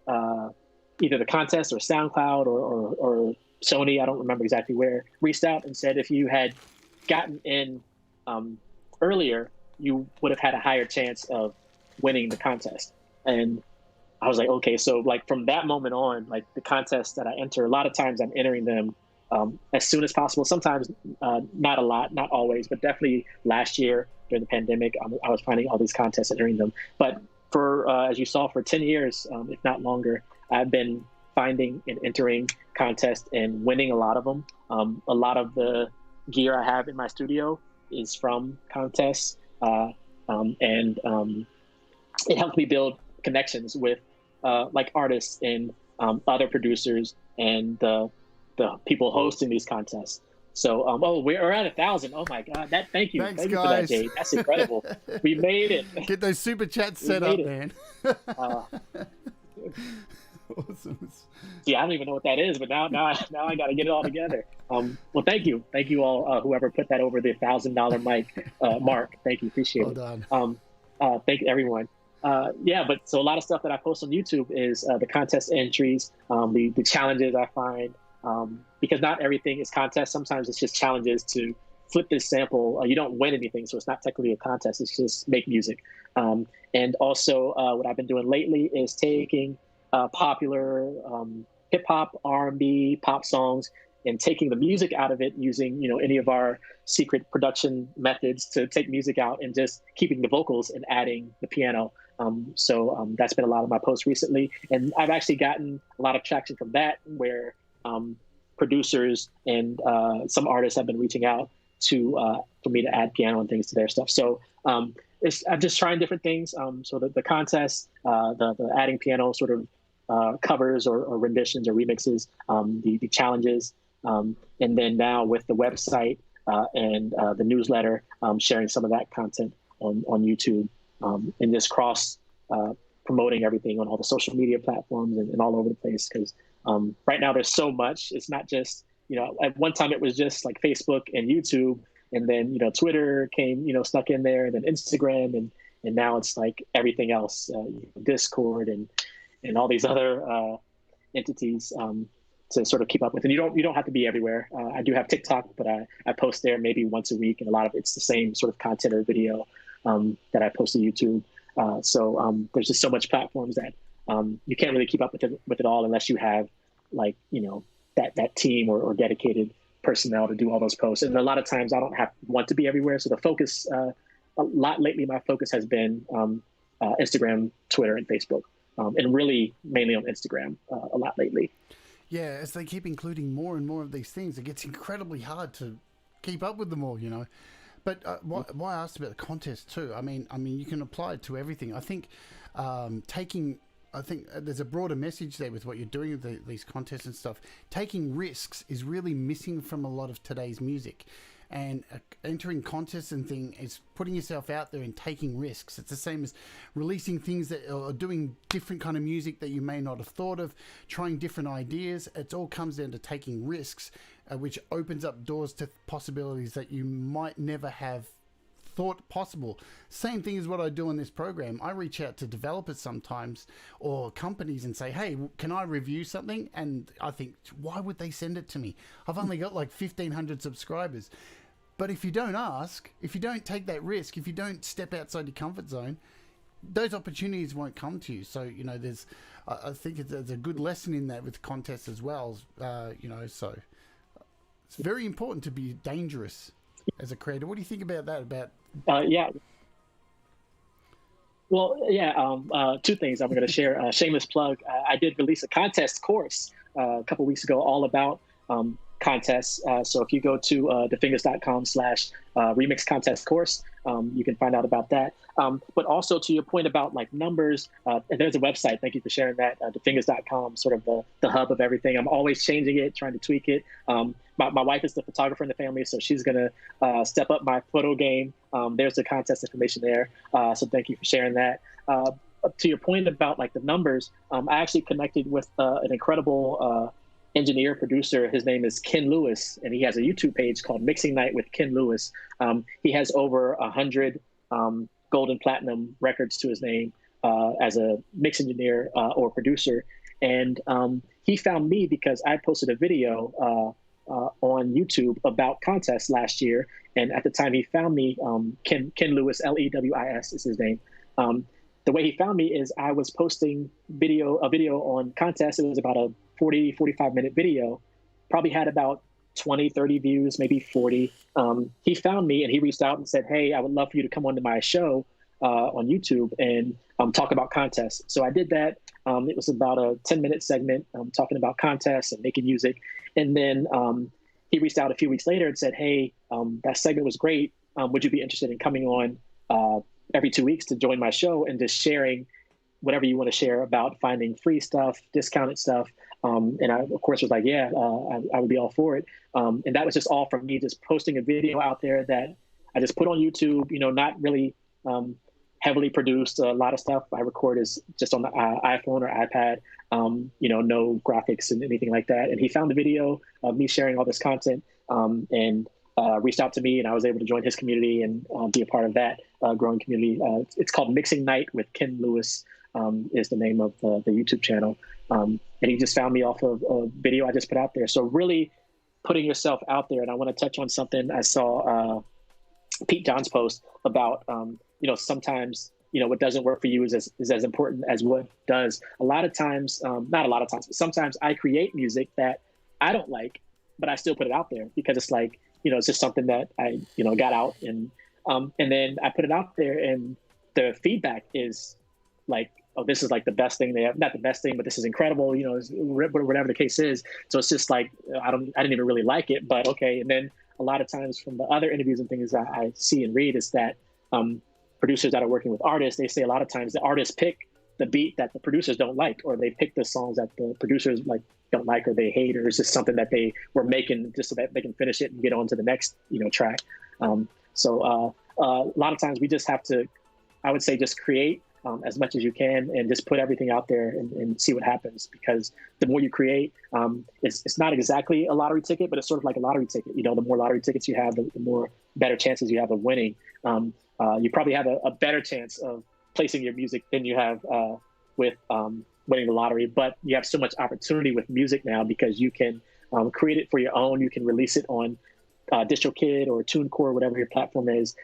either the contest or SoundCloud or Sony, I don't remember exactly where, reached out and said if you had gotten in earlier, you would have had a higher chance of winning the contest. And I was like, okay, so like from that moment on, like the contests that I enter, a lot of times I'm entering them as soon as possible. Sometimes not a lot, not always, but definitely last year during the pandemic, I was finding all these contests, entering them. But for, as you saw, for 10 years, if not longer, I've been finding and entering contests and winning a lot of them. A lot of the gear I have in my studio is from contests. And it helped me build connections with like artists and other producers and the people hosting these contests. So, oh, we're at 1,000. Oh my God! Thank you, Thanks, thank you guys. for that, Jade. That's incredible. We made it. Get those super chats set up, man. Awesome. Yeah, I don't even know what that is, but now I got to get it all together. Well, thank you all, whoever put that over the $1,000 mic mark. Thank you, appreciate it. Well done. Thank everyone. Yeah, but so a lot of stuff that I post on YouTube is the contest entries, the challenges I find, because not everything is contest. Sometimes it's just challenges to flip this sample. You don't win anything, so it's not technically a contest. It's just make music. And also what I've been doing lately is taking popular hip hop, R&B, pop songs, and taking the music out of it using, any of our secret production methods to take music out and just keeping the vocals and adding the piano. So that's been a lot of my posts recently. And I've actually gotten a lot of traction from that, where producers and some artists have been reaching out to for me to add piano and things to their stuff. So I'm just trying different things. So the contest, the adding piano sort of covers or renditions or remixes, the challenges, and then now with the website and the newsletter, sharing some of that content on YouTube, and just cross promoting everything on all the social media platforms and all over the place. Because right now there's so much. It's not just, at one time it was just like Facebook and YouTube, and then Twitter came, snuck in there, and then Instagram, and now it's like everything else, Discord and all these other entities to sort of keep up with. And you don't have to be everywhere. I do have TikTok, but I post there maybe once a week, and a lot of it's the same sort of content or video that I post to YouTube. So there's just so much platforms that you can't really keep up with it all unless you have like that team or dedicated personnel to do all those posts. And a lot of times I don't want to be everywhere. So the focus, a lot lately, my focus has been Instagram, Twitter, and Facebook. And really mainly on Instagram a lot lately. Yeah, as they keep including more and more of these things, it gets incredibly hard to keep up with them all, But why I asked about the contest too? I mean, you can apply it to everything. I think there's a broader message there with what you're doing with these contests and stuff. Taking risks is really missing from a lot of today's music. And entering contests and thing is putting yourself out there and taking risks. It's the same as releasing things that are doing different kind of music that you may not have thought of, trying different ideas. It all comes down to taking risks, which opens up doors to possibilities that you might never have thought possible. Same thing as what I do in this program. I reach out to developers sometimes or companies and say, hey, can I review something? And I think, why would they send it to me? I've only got like 1,500 subscribers. But if you don't ask, if you don't take that risk, if you don't step outside your comfort zone, those opportunities won't come to you. So, I think there's a good lesson in that with contests as well. So it's very important to be dangerous as a creator. What do you think about that? Yeah. Well, yeah, two things I'm going to share. Shameless plug. I did release a contest course a couple weeks ago all about contests. So if you go to DaFingaz.com/remix contest course, you can find out about that. But also to your point about like numbers, and there's a website. Thank you for sharing that. DaFingaz.com, sort of the hub of everything. I'm always changing it, trying to tweak it. My wife is the photographer in the family, so she's going to step up my photo game. There's the contest information there. So thank you for sharing that. to your point about like the numbers, I actually connected with an incredible engineer producer. His name is Ken Lewis, and he has a YouTube page called Mixing Night with Ken Lewis. He has over 100 gold and platinum records to his name as a mix engineer or producer. And he found me because I posted a video on YouTube about contests last year. And at the time he found me, Ken Lewis, Lewis is his name. The way he found me is I was posting a video on contests. It was about a 40, 45-minute video, probably had about 20, 30 views, maybe 40. He found me and he reached out and said, hey, I would love for you to come onto my show on YouTube and talk about contests. So I did that. It was about a 10-minute segment talking about contests and making music. And then he reached out a few weeks later and said, hey, that segment was great. Would you be interested in coming on every 2 weeks to join my show and just sharing whatever you want to share about finding free stuff, discounted stuff. And I, of course, was like, yeah, I would be all for it. And that was just all from me just posting a video out there that I just put on YouTube, not really heavily produced. A lot of stuff I record is just on the iPhone or iPad, no graphics and anything like that. And he found the video of me sharing all this content and reached out to me, and I was able to join his community and be a part of that growing community. It's called Mixing Night with Ken Lewis is the name of the YouTube channel. And he just found me off of a video I just put out there. So really putting yourself out there. And I want to touch on something I saw Pete John's post about, sometimes, what doesn't work for you is as important as what does. A lot of times, not a lot of times, but sometimes I create music that I don't like, but I still put it out there because it's like, it's just something that I, got out and then I put it out there and the feedback is like, oh, this is like the best thing they have. Not the best thing, but this is incredible, whatever the case is. So it's just like, I didn't even really like it, but okay. And then a lot of times from the other interviews and things that I see and read is that producers that are working with artists, they say a lot of times the artists pick the beat that the producers don't like, or they pick the songs that the producers don't like or they hate, or it's just something that they were making just so that they can finish it and get on to the next track. So a lot of times we just have to, I would say, just create as much as you can and just put everything out there and see what happens, because the more you create, it's not exactly a lottery ticket, but it's sort of like a lottery ticket. The more lottery tickets you have, the more better chances you have of winning. You probably have a better chance of placing your music than you have with winning the lottery, but you have so much opportunity with music now because you can create it for your own. You can release it on DistroKid or TuneCore, whatever your platform is.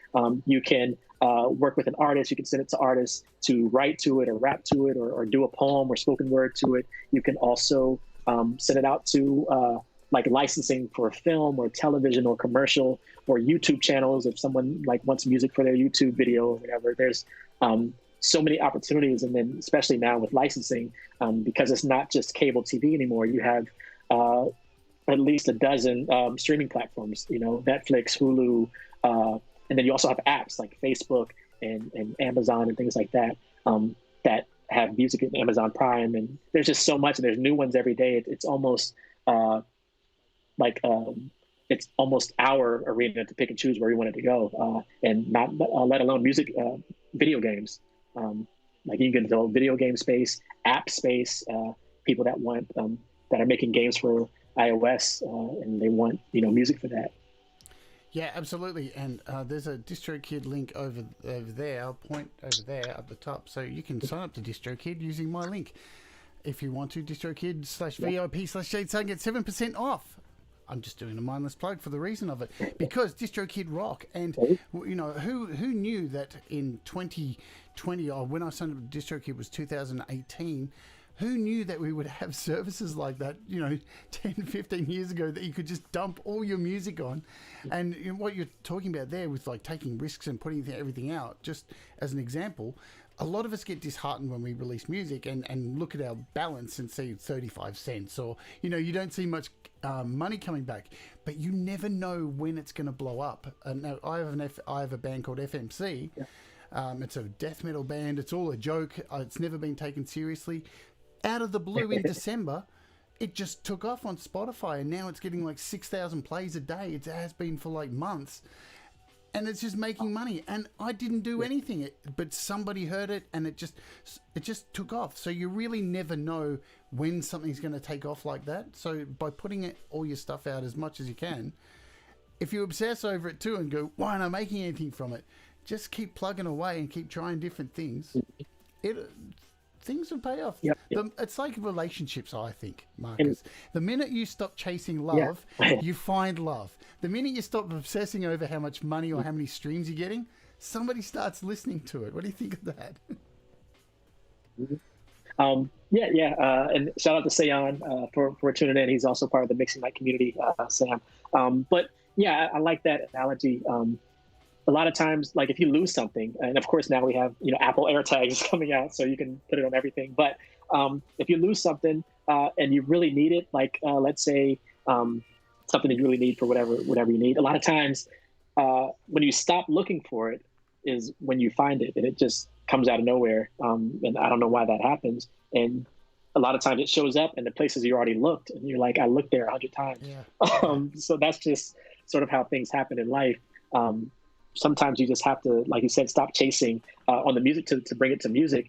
You can work with an artist. You can send it to artists to write to it or rap to it or do a poem or spoken word to it. You can also send it out to like licensing for film or television or commercial or YouTube channels if someone wants music for their YouTube video or whatever. There's so many opportunities, and then especially now with licensing, because it's not just cable TV anymore. You have at least a dozen streaming platforms, Netflix, Hulu, and then you also have apps like Facebook and Amazon and things like that that have music in Amazon Prime. And there's just so much, and there's new ones every day. It's almost it's almost our arena to pick and choose where we want it to go, and not let alone music, video games. You can get into video game space, app space, people that want that are making games for iOS and they want music for that. Yeah, absolutely. And there's a DistroKid link over there. I'll point over there at the top, so you can sign up to DistroKid using my link if you want to. DistroKid/VIP/Jade Starr, get 7% off. I'm just doing a mindless plug for the reason of it, because DistroKid rock. And who knew that in 2020, or when I signed up to DistroKid was 2018. Who knew that we would have services like that, 10, 15 years ago, that you could just dump all your music on? And what you're talking about there with taking risks and putting everything out, just as an example, a lot of us get disheartened when we release music and look at our balance and see 35 cents, or, you don't see much money coming back, but you never know when it's going to blow up. Now, I have a band called FMC. Yeah. It's a death metal band. It's all a joke. It's never been taken seriously. Out of the blue in December, it just took off on Spotify, and now it's getting 6,000 plays a day. It has been for months. and it's just making money. And I didn't do anything, but somebody heard it, and it just took off. So you really never know when something's going to take off like that. So by putting all your stuff out as much as you can, if you obsess over it too and go, why aren't I making anything from it? Just keep plugging away and keep trying different things. Things will pay off. Yep. It's like relationships, I think, Marcus. The minute you stop chasing love, you find love. The minute you stop obsessing over how much money or how many streams you're getting, somebody starts listening to it. What do you think of that? And shout out to Sayan for tuning in. He's also part of the Mixing Night community, Sam. But yeah, I like that analogy. A lot of times, like if you lose something, and of course now we have Apple AirTags coming out, so you can put it on everything. But if you lose something and you really need it, like let's say something that you really need for whatever you need, a lot of times when you stop looking for it is when you find it, and it just comes out of nowhere. And I don't know why that happens. And a lot of times it shows up in the places you already looked, and you're like, I looked there 100 times. Yeah. So that's just sort of how things happen in life. Sometimes you just have to, like you said, stop chasing on the music to bring it to music.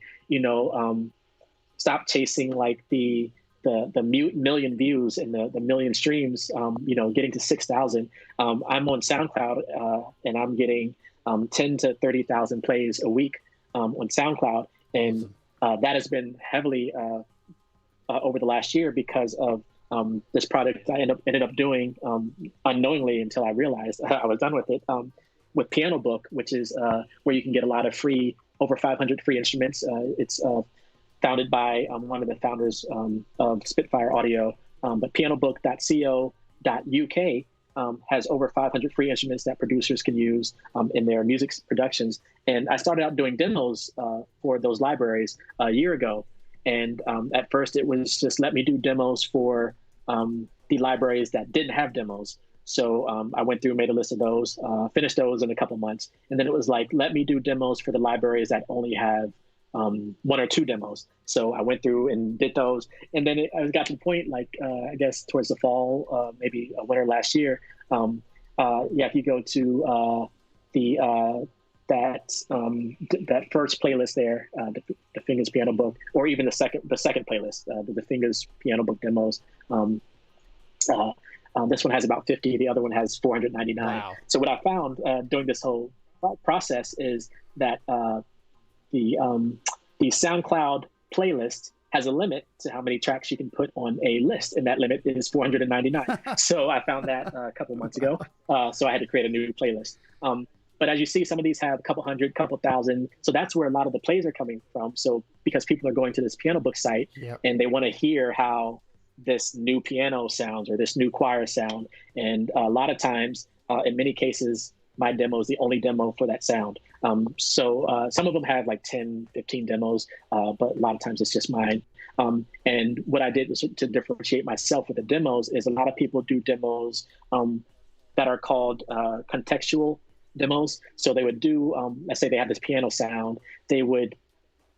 Stop chasing like the million views and the million streams. Getting to 6,000. I'm on SoundCloud and I'm getting 10 to 30,000 plays a week on SoundCloud, and that has been heavily over the last year because of this project I ended up doing unknowingly until I realized I was done with it. With Pianobook, which is where you can get a lot of over 500 free instruments. It's founded by one of the founders of Spitfire Audio, but pianobook.co.uk has over 500 free instruments that producers can use in their music productions. And I started out doing demos for those libraries a year ago. And at first it was just let me do demos for the libraries that didn't have demos. So I went through, made a list of those, finished those in a couple months. And then it was like, let me do demos for the libraries that only have 1 or 2 demos. So I went through and did those. And then I got to the point, like, I guess towards the fall, maybe winter last year. If you go to that first playlist there, the Fingaz Pianobook, or even the second playlist, the Fingaz Pianobook demos. This one has about 50. The other one has 499. Wow. So what I found during this whole process is that the SoundCloud playlist has a limit to how many tracks you can put on a list, and that limit is 499. So I found that a couple months ago. So I had to create a new playlist. But as you see, some of these have a couple hundred, couple thousand. So that's where a lot of the plays are coming from. So because people are going to this Pianobook site and they want to hear how this new piano sounds or this new choir sound. And a lot of times, in many cases, my demo is the only demo for that sound. So some of them have like 10, 15 demos, but a lot of times it's just mine. And what I did was to differentiate myself with the demos is a lot of people do demos that are called contextual demos. So they would do, let's say they have this piano sound, they would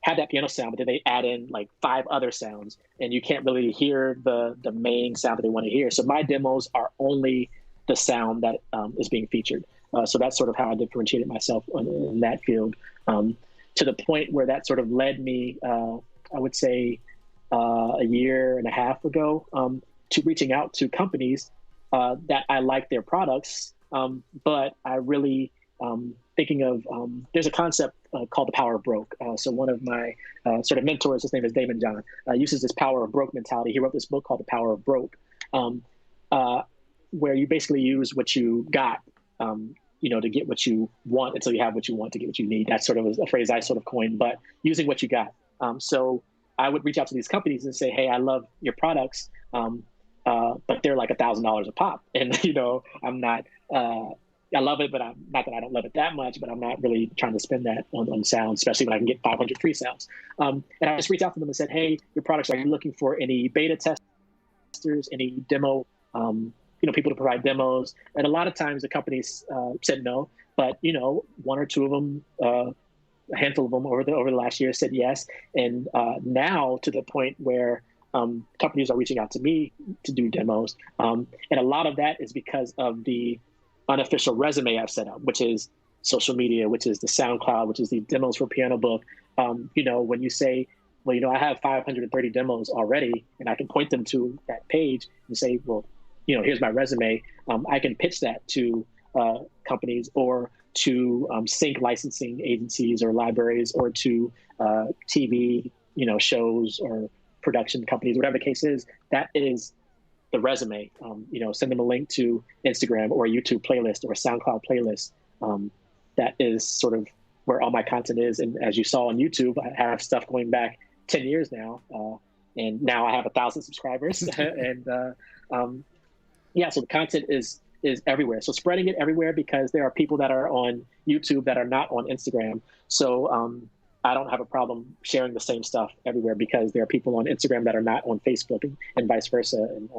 have that piano sound, but then they add in like 5 other sounds, and you can't really hear the main sound that they want to hear. So my demos are only the sound that is being featured. So that's sort of how I differentiated myself in that field, to the point where that sort of led me, I would say a year and a half ago, to reaching out to companies that I like their products, but I really thinking of, there's a concept called the power of broke. So one of my sort of mentors, his name is Damon John, uses this power of broke mentality. He wrote this book called The Power of Broke, where you basically use what you got, to get what you want until you have what you want to get what you need. That's sort of a phrase I sort of coined, but using what you got. So I would reach out to these companies and say, hey, I love your products, but they're like $1,000 a pop. And, I'm not, I love it, but not that I don't love it that much, but I'm not really trying to spend that on sound, especially when I can get 500 free sounds. And I just reached out to them and said, hey, your products, are you looking for any beta testers, any demo, people to provide demos? And a lot of times the companies said no, but, 1 or 2 of them, a handful of them over the last year said yes. And now to the point where companies are reaching out to me to do demos. And a lot of that is because of the unofficial resume I've set up, which is social media, which is the SoundCloud, which is the demos for Pianobook. When you say, well, I have 530 demos already, and I can point them to that page and say, well, here's my resume. I can pitch that to companies or to sync licensing agencies or libraries or to TV, shows or production companies, whatever the case is. That is the resume. Send them a link to Instagram or a YouTube playlist or a SoundCloud playlist. That is sort of where all my content is. And as you saw on YouTube, I have stuff going back 10 years now. And now I have 1,000 subscribers. And so the content is everywhere. So spreading it everywhere, because there are people that are on YouTube that are not on Instagram. So I don't have a problem sharing the same stuff everywhere, because there are people on Instagram that are not on Facebook and vice versa. And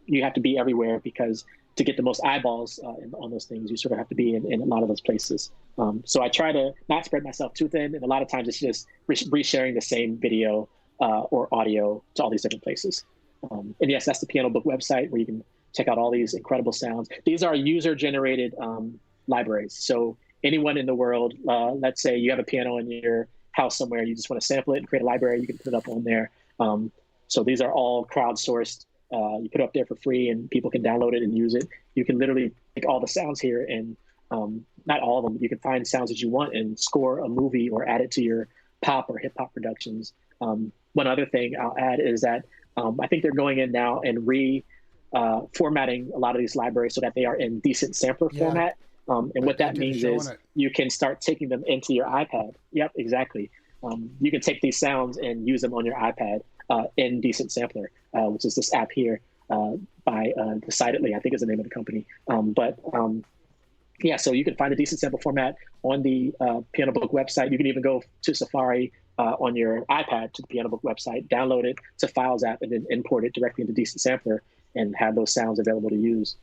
you have to be everywhere, because to get the most eyeballs on those things, you sort of have to be in a lot of those places. So I try to not spread myself too thin. And a lot of times it's just resharing the same video or audio to all these different places. And yes, that's the Pianobook website where you can check out all these incredible sounds. These are user-generated libraries. So anyone in the world, let's say you have a piano in your house somewhere, you just want to sample it and create a library, you can put it up on there. So these are all crowdsourced. You put it up there for free and people can download it and use it. You can literally take all the sounds here and not all of them, you can find sounds that you want and score a movie or add it to your pop or hip hop productions. One other thing I'll add is that I think they're going in now and formatting a lot of these libraries so that they are in decent sampler format. And what that means is you can start taking them into your iPad. Yep, exactly. You can take these sounds and use them on your iPad in decent sampler, which is this app here by Decidedly, I think is the name of the company. So you can find a decent sample format on the Pianobook website. You can even go to Safari on your iPad to the Pianobook website, download it to Files app, and then import it directly into Decent Sampler and have those sounds available to use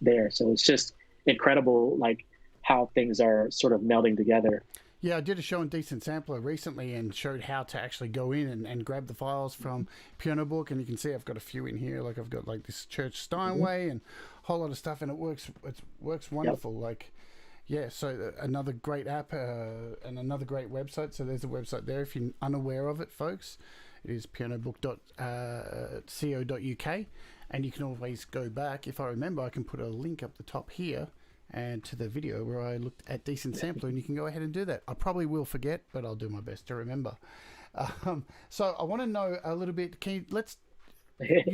there. So it's just incredible, like how things are sort of melding together. Yeah, I did a show on Decent Sampler recently and showed how to actually go in and grab the files from Pianobook, and you can see I've got a few in here. Like I've got like this Church Steinway and a whole lot of stuff, and it works wonderful. Yep. Like, yeah, so another great app and another great website. So there's a website there if you're unaware of it, folks. It is pianobook.co.uk, and you can always go back. If I remember, I can put a link up the top here and to the video where I looked at Decent Sampler, and you can go ahead and do that. I probably will forget, but I'll do my best to remember. So I want to know a little bit. You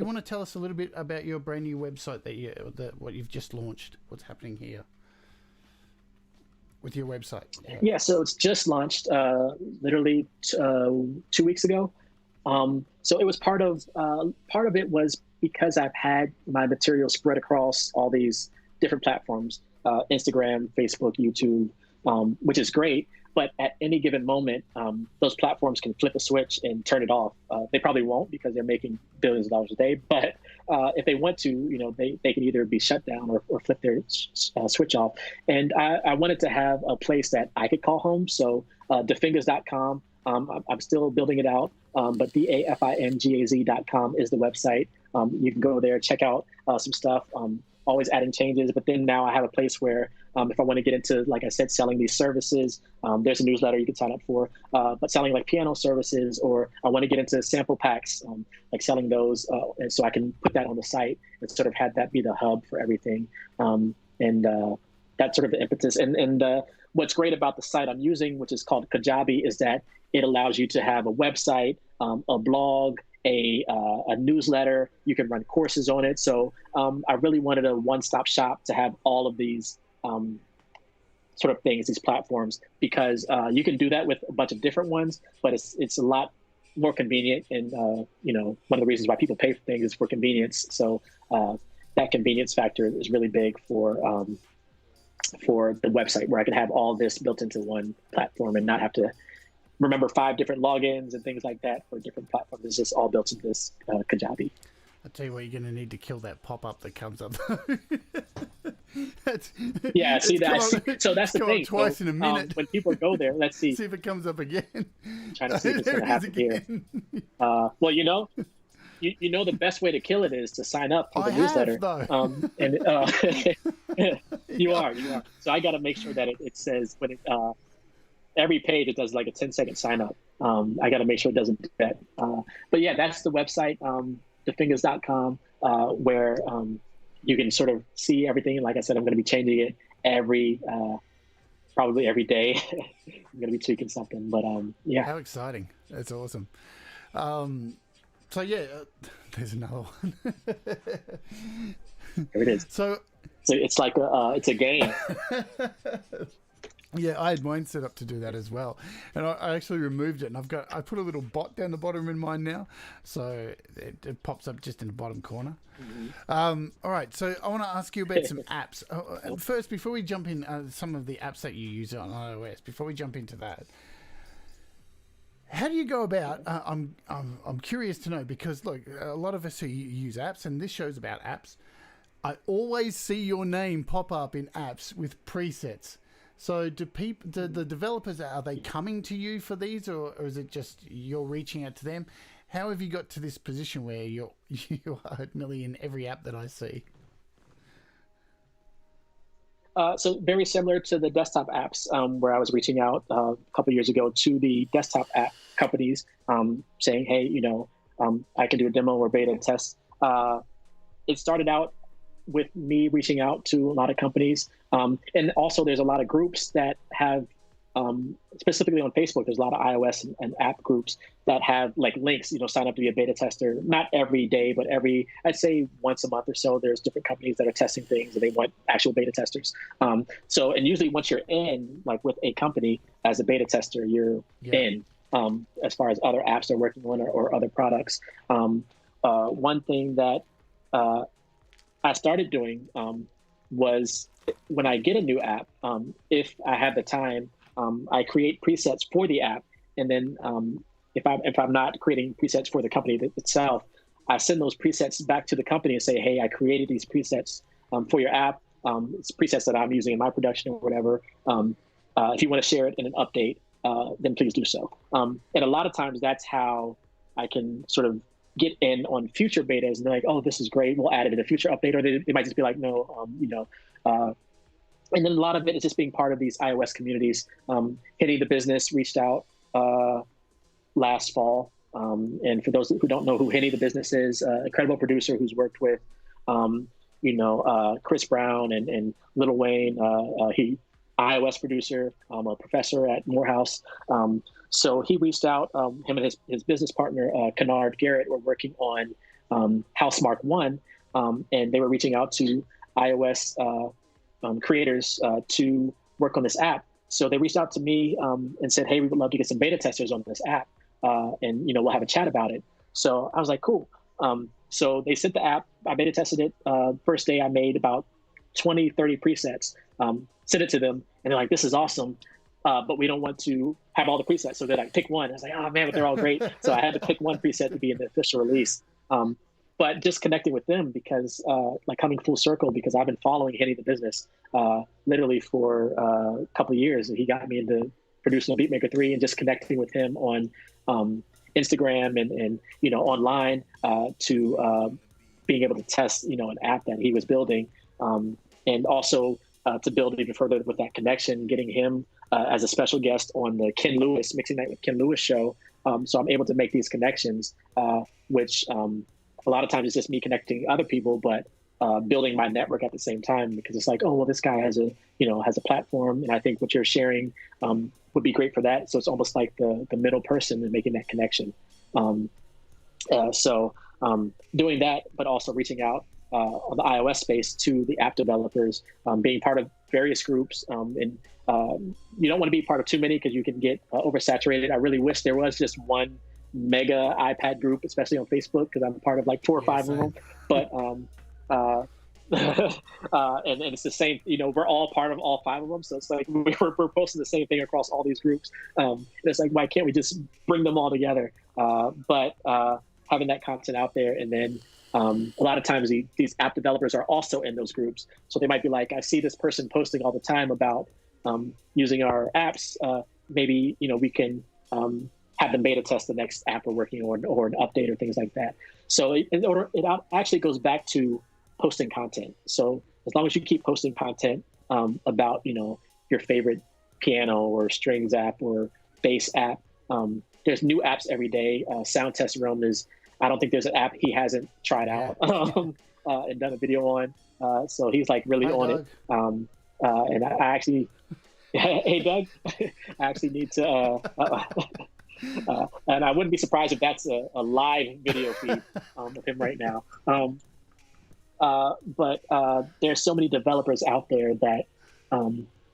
want to tell us a little bit about your brand new website what you've just launched? What's happening here with your website? Yeah, so it's just launched literally 2 weeks ago. So it was part of it was because I've had my material spread across all these different platforms. Instagram, Facebook, YouTube, which is great. But at any given moment, those platforms can flip a switch and turn it off. They probably won't because they're making billions of dollars a day. But if they want to, they can either be shut down or flip their switch off. And I wanted to have a place that I could call home. So DaFingaz.com, I'm still building it out. But DaFingaz.com is the website. You can go there, check out some stuff. Always adding changes, but then now I have a place where if I want to get into, like I said, selling these services, there's a newsletter you can sign up for, but selling like piano services, or I want to get into sample packs, like selling those, and so I can put that on the site and sort of have that be the hub for everything. And that's sort of the impetus. And what's great about the site I'm using, which is called Kajabi, is that it allows you to have a website, a blog, a newsletter. You can run courses on it. So I really wanted a one-stop shop to have all of these sort of things, these platforms, because you can do that with a bunch of different ones, but it's a lot more convenient. And one of the reasons why people pay for things is for convenience. So that convenience factor is really big for the website, where I can have all this built into one platform and not have to remember 5 different logins and things like that for different platforms. It's just all built into this Kajabi. I'll tell you what, you're going to need to kill that pop-up that comes up. Yeah, see that. So that's the thing. Twice in a minute. When people go there, let's see. See if it comes up again. I'm trying to see if it's going to happen here. Well, you know the best way to kill it is to sign up for the I newsletter. have, though. You are. So I got to make sure that it says when every page it does like a 10-second sign up. I got to make sure it doesn't do that. But yeah, that's the website, DaFingaz.com, where you can sort of see everything. Like I said, I'm going to be changing it probably every day. I'm going to be tweaking something, but yeah. How exciting. That's awesome. So yeah, there's another one. Here it is. So it's like it's a game. Yeah, I had mine set up to do that as well, and I actually removed it, and I put a little bot down the bottom in mine now, so it pops up just in the bottom corner. Mm-hmm. All right, so I want to ask you about some apps. First, before we jump in, some of the apps that you use on iOS. Before we jump into that, how do you go about? I'm curious to know, because look, a lot of us who use apps, and this show's about apps. I always see your name pop up in apps with presets. So do the developers, are they coming to you for these, or is it just you're reaching out to them? How have you got to this position where you are nearly in every app that I see? So very similar to the desktop apps, where I was reaching out a couple of years ago to the desktop app companies, saying, hey, I can do a demo or beta test. It started out with me reaching out to a lot of companies. And also there's a lot of groups that have, specifically on Facebook, there's a lot of iOS and app groups that have like links, sign up to be a beta tester. Not every day, but I'd say once a month or so, there's different companies that are testing things and they want actual beta testers. And usually once you're in, like with a company as a beta tester, you're in, as far as other apps they're working on or other products. One thing that I started doing was when I get a new app, if I have the time, I create presets for the app, and then if I'm not creating presets for the company itself, I send those presets back to the company and say, hey, I created these presets for your app. It's presets that I'm using in my production or whatever. If you want to share it in an update, then please do so. And a lot of times that's how I can sort of get in on future betas, and they're like, oh, this is great, we'll add it in a future update, or they might just be like, no, and then a lot of it is just being part of these iOS communities. HennyThaBizness reached out last fall, and for those who don't know who HennyThaBizness is, incredible producer who's worked with Chris Brown and Lil Wayne. He iOS producer, a professor at Morehouse. So he reached out, him and his business partner, Kennard Garrett, were working on House Mark I, and they were reaching out to iOS creators to work on this app. So they reached out to me and said, hey, we would love to get some beta testers on this app, and we'll have a chat about it. So I was like, cool. So they sent the app, I beta tested it. First day I made about 20, 30 presets, sent it to them, and they're like, this is awesome. But we don't want to have all the presets. So they're like, pick one. I was like, oh man, but they're all great. So I had to pick one preset to be in the official release. But just connecting with them because like coming full circle, because I've been following HennyThaBizness literally for a couple of years. And he got me into producing on Beatmaker 3 and just connecting with him on Instagram and online to being able to test, an app that he was building. And also to build even further with that connection, getting him as a special guest on the Ken Lewis, Mixing Night with Ken Lewis show. So I'm able to make these connections, which a lot of times it's just me connecting other people, but building my network at the same time, because it's like, oh, well, this guy has a platform, and I think what you're sharing would be great for that. So it's almost like the middle person and making that connection. So doing that, but also reaching out on the iOS space to the app developers, being part of various groups, and you don't want to be part of too many because you can get oversaturated. I really wish there was just one mega iPad group, especially on Facebook, because I'm part of like 4 or 5 of them. But and it's the same, we're all part of all 5 of them. So it's like we're posting the same thing across all these groups. And it's like, why can't we just bring them all together? But having that content out there, and then a lot of times these app developers are also in those groups. So they might be like, I see this person posting all the time about using our apps. Maybe, we can have them beta test the next app we're working on or an update or things like that. So it actually goes back to posting content. So as long as you keep posting content about, your favorite piano or strings app or bass app, there's new apps every day. Sound Test Realm I don't think there's an app he hasn't tried out and done a video on. So he's like really on it. And I actually, hey Doug, I actually need to, and I wouldn't be surprised if that's a live video feed of him right now. But there's so many developers out there that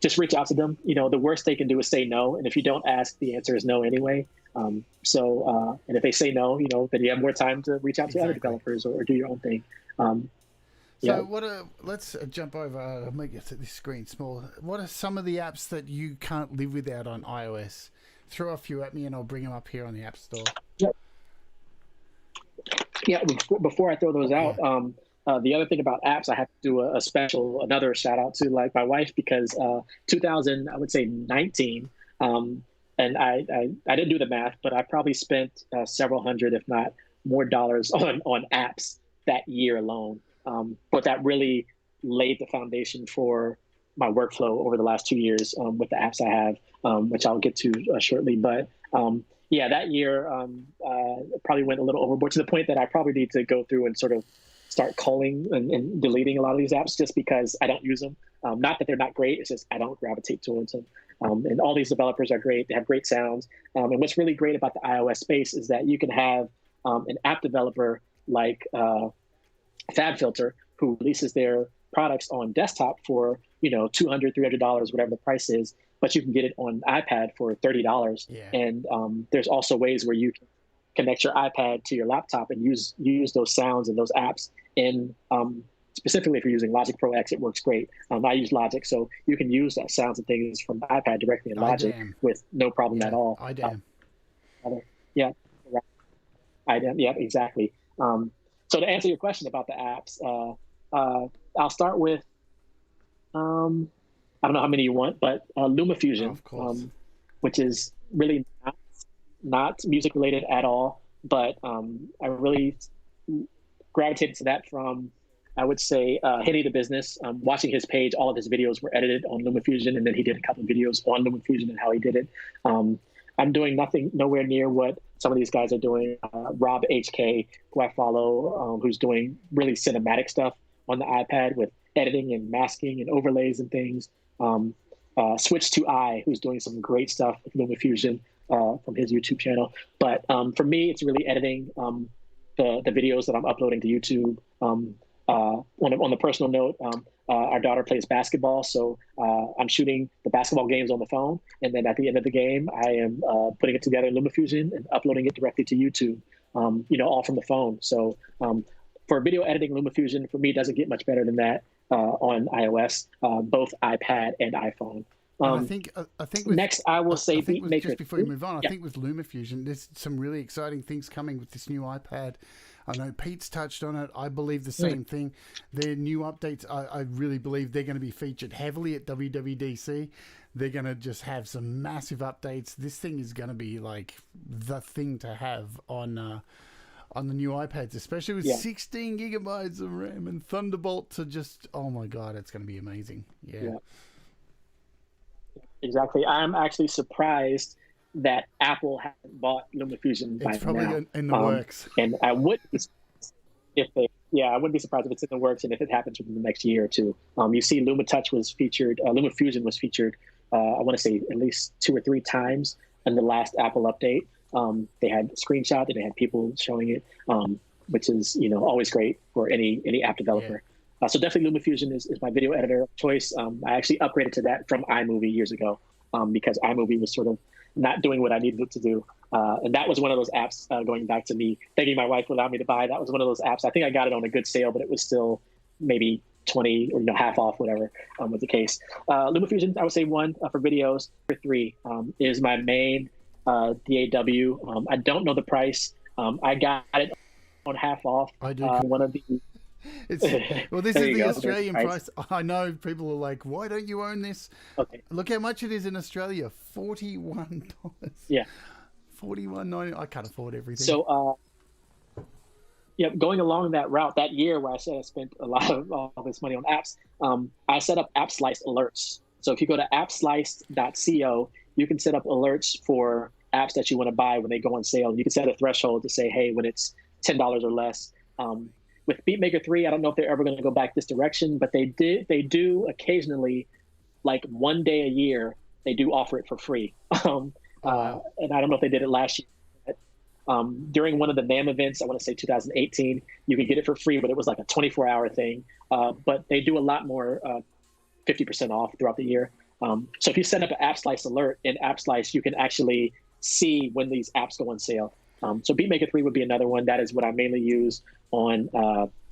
just reach out to them. The worst they can do is say no. And if you don't ask, the answer is no anyway. And if they say no, then you have more time to reach out to other developers or do your own thing. Let's jump over. I'll make this screen small. What are some of the apps that you can't live without on iOS? Throw a few at me and I'll bring them up here on the App Store. Yeah. Before I throw those out, the other thing about apps, I have to do another shout out to like my wife, because 2019, and I didn't do the math, but I probably spent several hundred, if not more dollars on apps that year alone. But that really laid the foundation for my workflow over the last 2 years with the apps I have, which I'll get to shortly. But that year probably went a little overboard to the point that I probably need to go through and sort of start culling and deleting a lot of these apps just because I don't use them. Not that they're not great, it's just I don't gravitate towards them. And all these developers are great. They have great sounds. And what's really great about the iOS space is that you can have an app developer like FabFilter, who releases their products on desktop for $200, $300, whatever the price is, but you can get it on iPad for $30. Yeah. And there's also ways where you can connect your iPad to your laptop and use those sounds and those apps in specifically if you're using Logic Pro X, it works great. I use Logic, so you can use that sounds and things from the iPad directly in Logic with no problem at all. iDrum. Yeah, exactly. So to answer your question about the apps, I'll start with, I don't know how many you want, but LumaFusion, which is really not music related at all, but I really gravitated to that from, I would say, HennyThaBizness. Watching his page, all of his videos were edited on LumaFusion, and then he did a couple of videos on LumaFusion and how he did it. I'm doing nowhere near what some of these guys are doing. Rob HK, who I follow, who's doing really cinematic stuff on the iPad with editing and masking and overlays and things. Switch to I, who's doing some great stuff with LumaFusion from his YouTube channel. But for me, it's really editing the videos that I'm uploading to YouTube. On the personal note, our daughter plays basketball, so I'm shooting the basketball games on the phone, and then at the end of the game, I am putting it together in LumaFusion and uploading it directly to YouTube, all from the phone. So for video editing, LumaFusion, for me, doesn't get much better than that on iOS, both iPad and iPhone. I think with, next, I will say Beatmaker. Just before you move on, I think with LumaFusion, there's some really exciting things coming with this new iPad. I know Pete's touched on it. I believe the same thing. Their new updates, I really believe they're going to be featured heavily at WWDC. They're going to just have some massive updates. This thing is going to be like the thing to have on the new iPads, especially with 16 gigabytes of RAM and Thunderbolt to just, oh my God, it's going to be amazing. Yeah. Exactly. I'm actually surprised that Apple hasn't bought LumaFusion by now. It's probably in the works. And I wouldn't be surprised if it's in the works and if it happens within the next year or two. You see LumaFusion was featured, I want to say at least 2 or 3 times in the last Apple update. They had screenshots and they had people showing it, which is, always great for any app developer. So definitely LumaFusion is my video editor of choice. I actually upgraded to that from iMovie years ago because iMovie was sort of not doing what I needed it to do. And that was one of those apps, going back to me begging my wife to allow me to buy. That was one of those apps. I think I got it on a good sale, but it was still maybe 20 or half off, whatever was the case. LumaFusion, I would say 1 for videos. 3 is my main DAW. I don't know the price. I got it on half off. I do. One of the... This is the Australian price. I know people are like, why don't you own this? Okay. Look how much it is in Australia, $41. Yeah. $41.90. I can't afford everything. So, yeah, going along that route, that year where I said I spent a lot of all this money on apps, I set up app slice alerts. So if you go to appsliced.co, you can set up alerts for apps that you want to buy when they go on sale. You can set a threshold to say, hey, when it's $10 or less. With Beatmaker 3, I don't know if they're ever going to go back this direction, but they do occasionally, like one day a year, they do offer it for free. And I don't know if they did it last year. During one of the NAMM events, I want to say 2018, you could get it for free, but it was like a 24-hour thing. But they do a lot more 50% off throughout the year. So if you set up an App Slice alert in App Slice, you can actually see when these apps go on sale. So Beatmaker 3 would be another one. That is what I mainly use on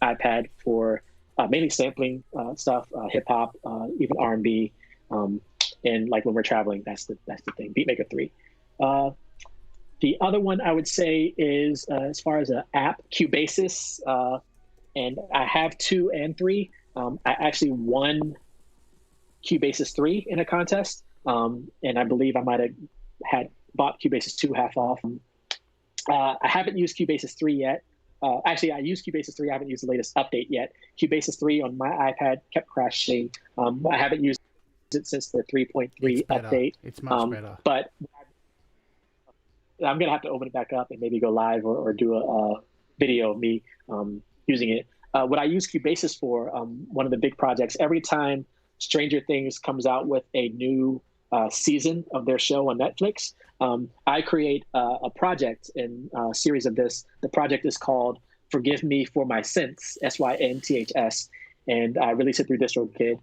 iPad for mainly sampling stuff, hip hop, even R&B, and like when we're traveling, that's the thing. Beatmaker 3. The other one I would say is as far as an app, Cubasis, and I have 2 and 3. I actually won Cubasis 3 in a contest, and I believe I might have had bought Cubasis 2 half off. I haven't used Cubasis 3 yet. Actually, I used Cubasis 3. I haven't used the latest update yet. Cubasis 3 on my iPad kept crashing. I haven't used it since the 3.3 update. It's much better. But I'm going to have to open it back up and maybe go live or do a video of me using it. What I use Cubasis for, one of the big projects, every time Stranger Things comes out with a new season of their show on Netflix, I create a project and a series of this. The project is called Forgive Me for My Synths, SYNTHS, and I release it through DistroKid.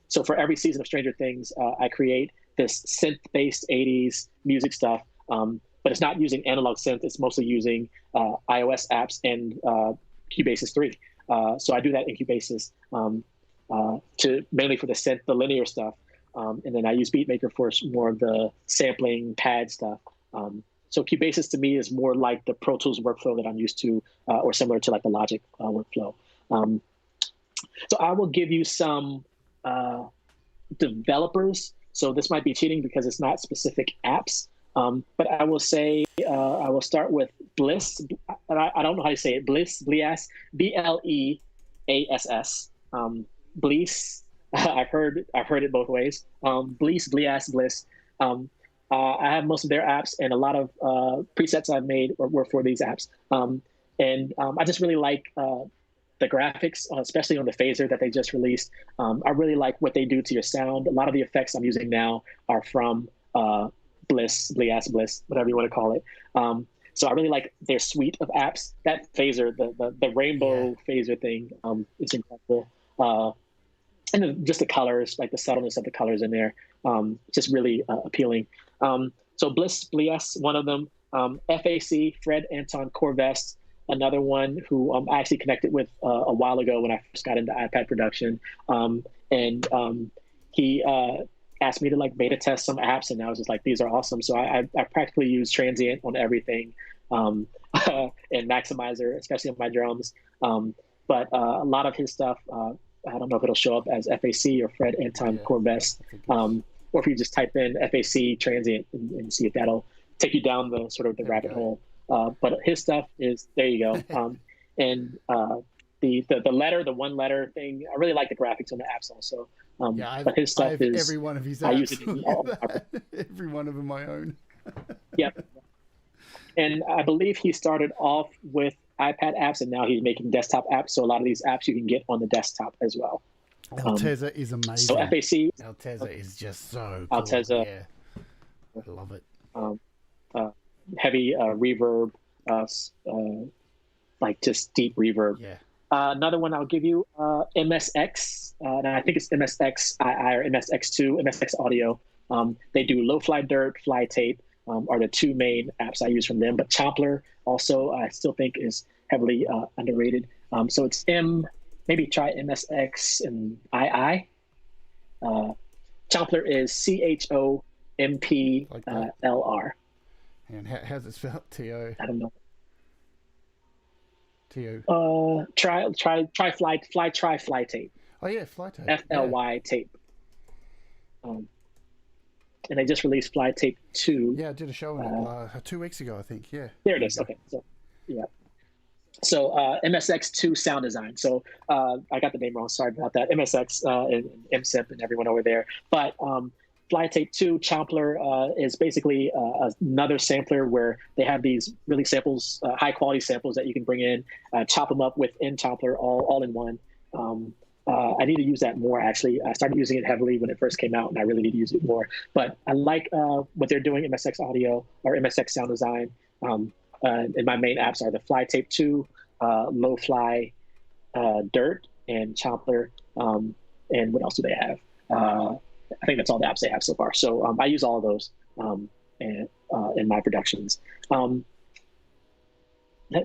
So for every season of Stranger Things, I create this synth-based 80s music stuff, but it's not using analog synth. It's mostly using iOS apps and Cubasis 3. So I do that in Cubasis to mainly for the synth, the linear stuff. And then I use Beatmaker for more of the sampling pad stuff. So Cubasis to me is more like the Pro Tools workflow that I'm used to, or similar to like the Logic workflow. So I will give you some developers. So this might be cheating because it's not specific apps. But I will say, I will start with Bleass. I don't know how you say it. Bleass, Bleass, Bleass. I've heard it both ways. Bleass. I have most of their apps, and a lot of presets I've made were for these apps. And I just really like the graphics, especially on the phaser that they just released. I really like what they do to your sound. A lot of the effects I'm using now are from Bleass, whatever you want to call it. So I really like their suite of apps. That phaser, the rainbow phaser thing, is incredible. And just the colors, like the subtleness of the colors in there, just really appealing. So Bleass, one of them. FAC, Fred Anton Corvest, another one who I actually connected with a while ago when I first got into iPad production. And he asked me to like beta test some apps, and I was just like, these are awesome. So I practically use Transient on everything, and Maximizer, especially on my drums. But a lot of his stuff, I don't know if it'll show up as FAC or Fred Anton Corvest, or if you just type in FAC Transient and see if that'll take you down the sort of the rabbit hole. But his stuff is, there you go. And the one letter thing, I really like the graphics on the apps also. But his stuff is every one of his apps. I use it in all every one of them my own. Yep. And I believe he started off with iPad apps, and now he's making desktop apps. So a lot of these apps you can get on the desktop as well. Altezza is amazing. So FAC. Altezza is just so cool. Altezza. Yeah. I love it. Heavy reverb, like just deep reverb. Yeah. Another one I'll give you, MSX. And I think it's MSXII or MSX2, MSX Audio. They do Low Fly Dirt, Fly Tape, are the two main apps I use from them. But Chompler also I still think is heavily underrated. So it's maybe try MSX and II. Chompler is CHOMPLR. And how's it spelled? T-O? I don't know. T-O. Try Fly Tape. Oh yeah, Fly Tape. FLY tape. and they just released Fly Tape 2. Yeah, I did a show on it 2 weeks ago, I think. Yeah. There it is. Okay. So, yeah. So MSX2 sound design. So I got the name wrong. Sorry about that. MSX and MSIP and everyone over there. But Fly Tape 2 Chompler is basically another sampler where they have these really samples, high quality samples that you can bring in, chop them up within Chompler all in one. I need to use that more, actually. I started using it heavily when it first came out, and I really need to use it more. But I like what they're doing in MSX Audio or MSX Sound Design. And my main apps are the Fly Tape 2, Low Fly, Dirt, and Chompler. And what else do they have? I think that's all the apps they have so far. So I use all of those in my productions. Let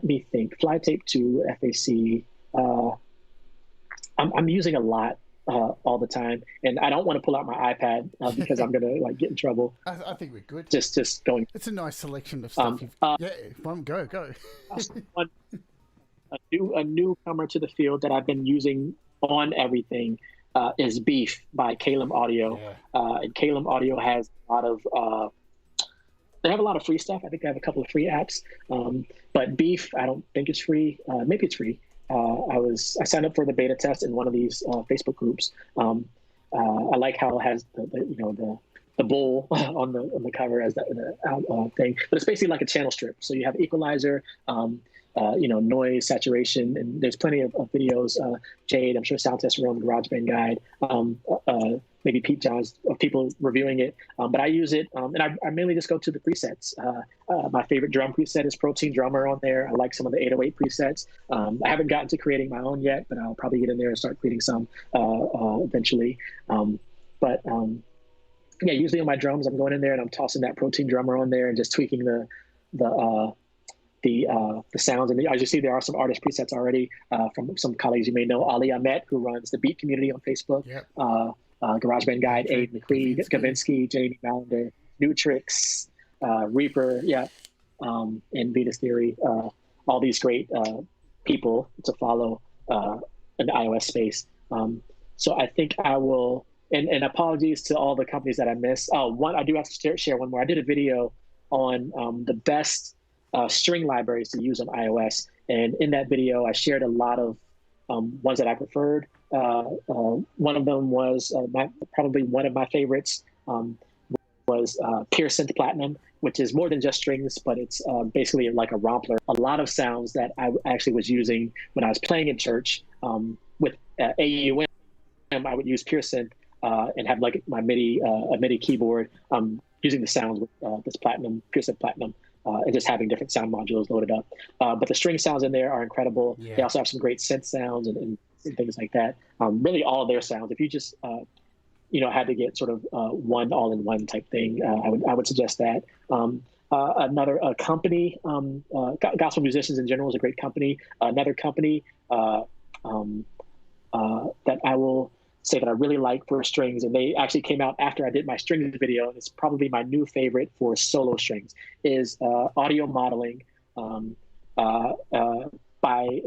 me think. Fly Tape 2, FAC. I'm using a lot all the time, and I don't want to pull out my iPad because I'm gonna like get in trouble. I think we're good. Just going. It's a nice selection of stuff. Yeah, go. A newcomer to the field that I've been using on everything is Beef by Kalem Audio. Yeah. And Kalem Audio has a lot of they have a lot of free stuff. I think they have a couple of free apps. But Beef, I don't think it's free. Maybe it's free. I signed up for the beta test in one of these Facebook groups. I like how it has the bull on the cover as the thing, but it's basically like a channel strip. So you have equalizer, noise, saturation, and there's plenty of videos. Jade, I'm sure Sound Tester on the GarageBand Guide. Maybe Pete Johns of people reviewing it, but I use it, and I mainly just go to the presets. My favorite drum preset is Protein Drummer on there. I like some of the 808 presets. I haven't gotten to creating my own yet, but I'll probably get in there and start creating some eventually. Yeah, usually on my drums, I'm going in there and I'm tossing that Protein Drummer on there and just tweaking the sounds. And as you see, there are some artist presets already from some colleagues you may know. Ali Ahmed, who runs the Beat community on Facebook. Yep. GarageBand Guide, Abe McCree, Kavinsky, Jamie Mallender, Nutrix, Reaper, and Venus Theory. All these great people to follow in the iOS space. So I think I will, and apologies to all the companies that I missed. I do have to share one more. I did a video on the best string libraries to use on iOS. And in that video, I shared a lot of ones that I preferred. One of them was probably one of my favorites was Pure Synth Platinum, which is more than just strings, but it's basically like a rompler. A lot of sounds that I actually was using when I was playing in church with AUM. I would use Pure Synth and have like my a MIDI keyboard using the sounds with this Platinum, Pure Synth Platinum. And just having different sound modules loaded up. But the string sounds in there are incredible. Yeah. They also have some great synth sounds and things like that. Really all of their sounds. If you just, had to get sort of one all-in-one type thing, I would suggest that. Another company, Gospel Musicians in general is a great company. Another company that I will say that I really like for strings, and they actually came out after I did my strings video, and it's probably my new favorite for solo strings, is Audio Modeling and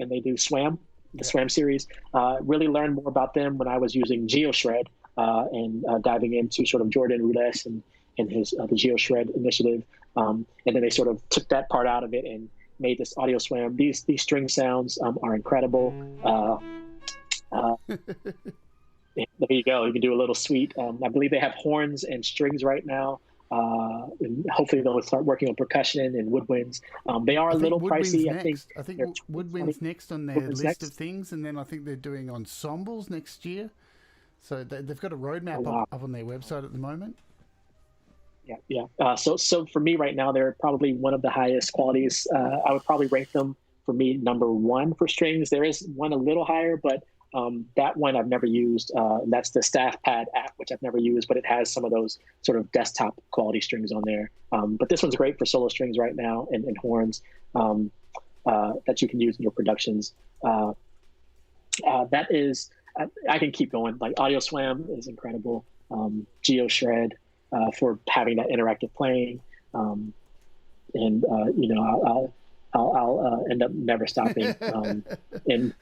they do SWAM, the SWAM series. Really learned more about them when I was using GeoShred and diving into sort of Jordan Rudess and his the GeoShred initiative. And then they sort of took that part out of it and made this Audio SWAM. These string sounds are incredible. There you go. You can do a little suite. I believe they have horns and strings right now. And hopefully they'll start working on percussion and woodwinds. They are a little pricey. I think woodwinds next on their list of things, and then I think they're doing ensembles next year. So they've got a roadmap up on their website at the moment. Yeah. So for me right now, they're probably one of the highest qualities. I would probably rank them for me number one for strings. There is one a little higher, but that one I've never used. That's the Staff Pad app, which I've never used, but it has some of those sort of desktop quality strings on there. But this one's great for solo strings right now and horns that you can use in your productions. That is, I can keep going. Like Audio SWAM is incredible. GeoShred for having that interactive playing. I'll end up never stopping. And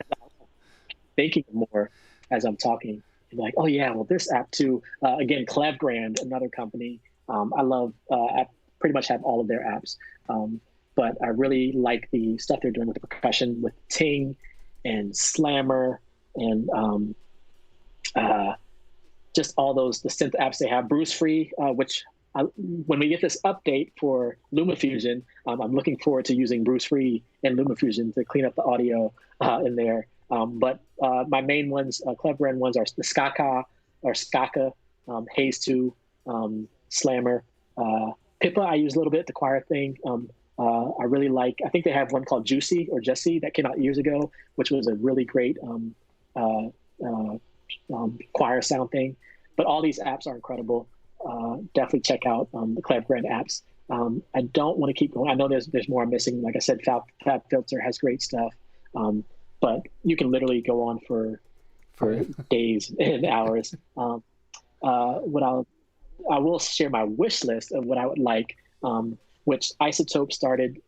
thinking more as I'm talking, and like, oh yeah, well this app too. Again, Klevgrand, another company I love pretty much have all of their apps. But I really like the stuff they're doing with the percussion with Ting and Slammer and just all the synth apps they have. Bruce Free, which when we get this update for LumaFusion, I'm looking forward to using Bruce Free and LumaFusion to clean up the audio in there. But my main ones, Klevgrand ones, are the Skaka, Haze 2, Slammer. Pippa, I use a little bit, the choir thing. I really like, I think they have one called Juicy or Jessie that came out years ago, which was a really great choir sound thing. But all these apps are incredible. Definitely check out the Klevgrand apps. I don't want to keep going. I know there's more I'm missing. Like I said, Fab Filter has great stuff. But you can literally go on for days and hours. I will share my wish list of what I would like, which iZotope started,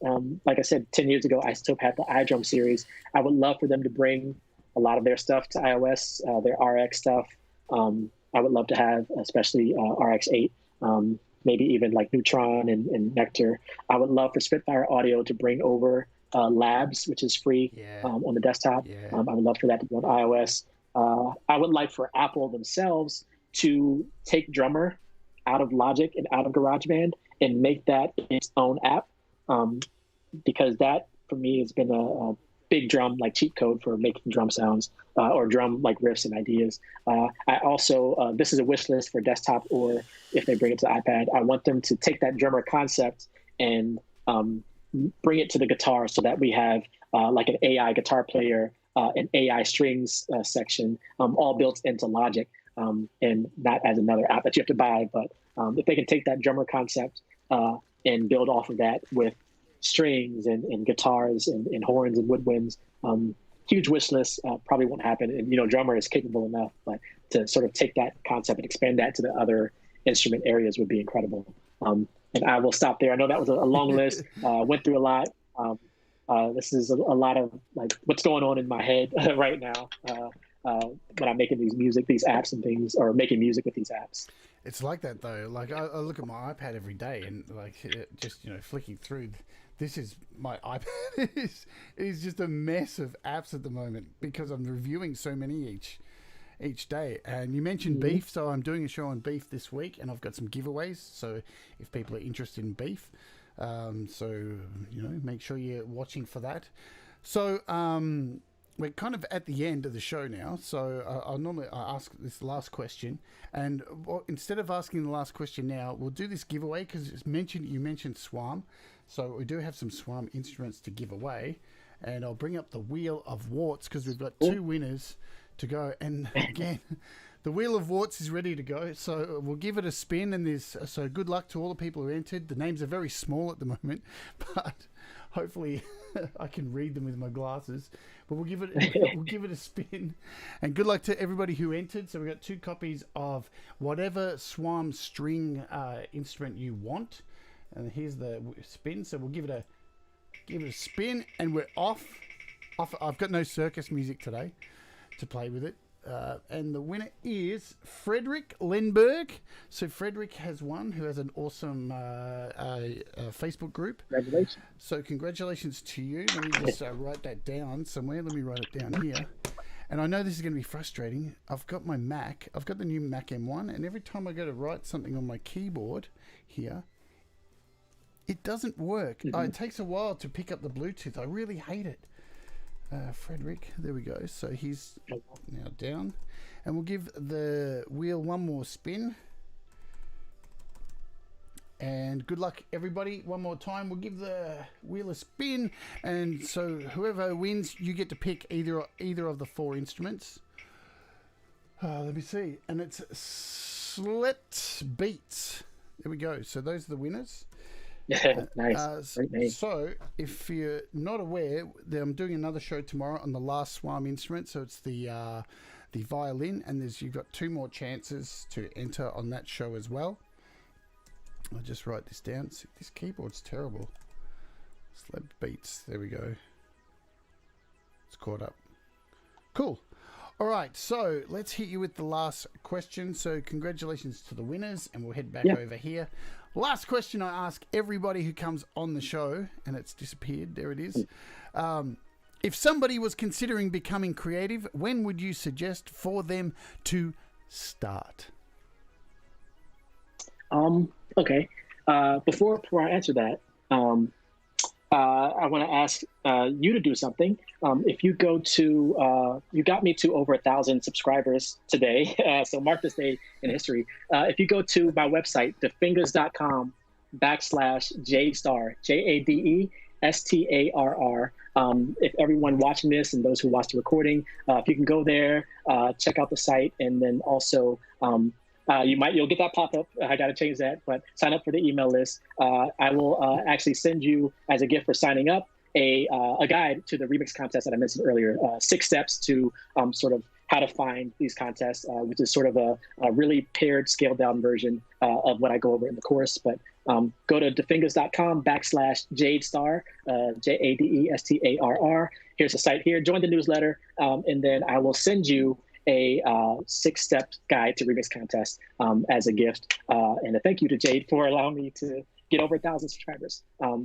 like I said, 10 years ago. iZotope had the iDrum series. I would love for them to bring a lot of their stuff to iOS, their RX stuff. I would love to have, especially RX8, maybe even like Neutron and Nectar. I would love for Spitfire Audio to bring over Labs, which is free on the desktop. I would love for that to be on iOS. I would like for Apple themselves to take Drummer out of Logic and out of GarageBand and make that its own app, because that for me has been a big drum like cheat code for making drum sounds or drum like riffs and ideas. I also, this is a wish list for desktop, or if they bring it to the iPad, I want them to take that drummer concept and bring it to the guitar so that we have like an AI guitar player, an AI strings section, all built into Logic, and not as another app that you have to buy. But if they can take that drummer concept and build off of that with strings and guitars and horns and woodwinds, huge wish list. Probably won't happen. And, Drummer is capable enough, but to sort of take that concept and expand that to the other instrument areas would be incredible. And I will stop there. I know that was a long list. Went through a lot. This is a lot of like what's going on in my head right now when I'm making these apps and things, or making music with these apps. It's like that though. Like I look at my iPad every day and like just flicking through. This is my iPad is just a mess of apps at the moment because I'm reviewing so many each day. And you mentioned beef, so I'm doing a show on beef this week, and I've got some giveaways. So if people are interested in beef, make sure you're watching for that. So we're kind of at the end of the show now. So I ask this last question, and instead of asking the last question now, we'll do this giveaway because you mentioned SWAM. So we do have some SWAM instruments to give away, and I'll bring up the Wheel of Warts because we've got 2 winners to go. And again, the Wheel of Warts is ready to go. So we'll give it a spin, and so good luck to all the people who entered. The names are very small at the moment, but hopefully I can read them with my glasses. But we'll give it a spin, and good luck to everybody who entered. So we've got 2 copies of whatever SWAM string instrument you want. And here's the spin. So we'll give it a spin, and we're off. I've got no circus music today to play with it. And the winner is Frederick Lindberg. So Frederick has won, who has an awesome Facebook group. Congratulations. So congratulations to you. Let me just write that down somewhere. Let me write it down here. And I know this is going to be frustrating. I've got my Mac. I've got the new Mac M1. And every time I go to write something on my keyboard here, it doesn't work. It takes a while to pick up the Bluetooth. I really hate it. Frederick, there we go. So he's now down. And we'll give the wheel one more spin. And good luck, everybody. One more time. We'll give the wheel a spin. And so whoever wins, you get to pick either of the 4 instruments. Let me see. And it's Slit Beats. There we go. So those are the winners. Nice. Great name. So, if you're not aware, I'm doing another show tomorrow on the last SWAM instrument. So it's the violin, and you've got 2 more chances to enter on that show as well. I'll just write this down. See, this keyboard's terrible. Slab Beats. There we go. It's caught up. Cool. All right, so let's hit you with the last question. So congratulations to the winners, and we'll head back over here. Last question I ask everybody who comes on the show, and it's disappeared. There it is. If somebody was considering becoming creative, when would you suggest for them to start? Okay. Before I answer that, I want to ask you to do something. If you go to, you got me to over 1,000 subscribers today, so mark this day in history. If you go to my website, DaFingaz.com/Jade Starr, JadeStarr. If everyone watching this and those who watch the recording, if you can go there, check out the site, and then also you'll get that pop up. I got to change that, but sign up for the email list. I will actually send you as a gift for signing up a guide to the remix contest that I mentioned earlier. 6 steps to sort of how to find these contests, which is sort of a really paired, scaled down version of what I go over in the course. But go to DaFingaz.com/Jade Starr, JadeStarr. Here's the site here. Join the newsletter, and then I will send you a 6-step guide to remix contest as a gift, and a thank you to Jade for allowing me to get over 1,000 subscribers. My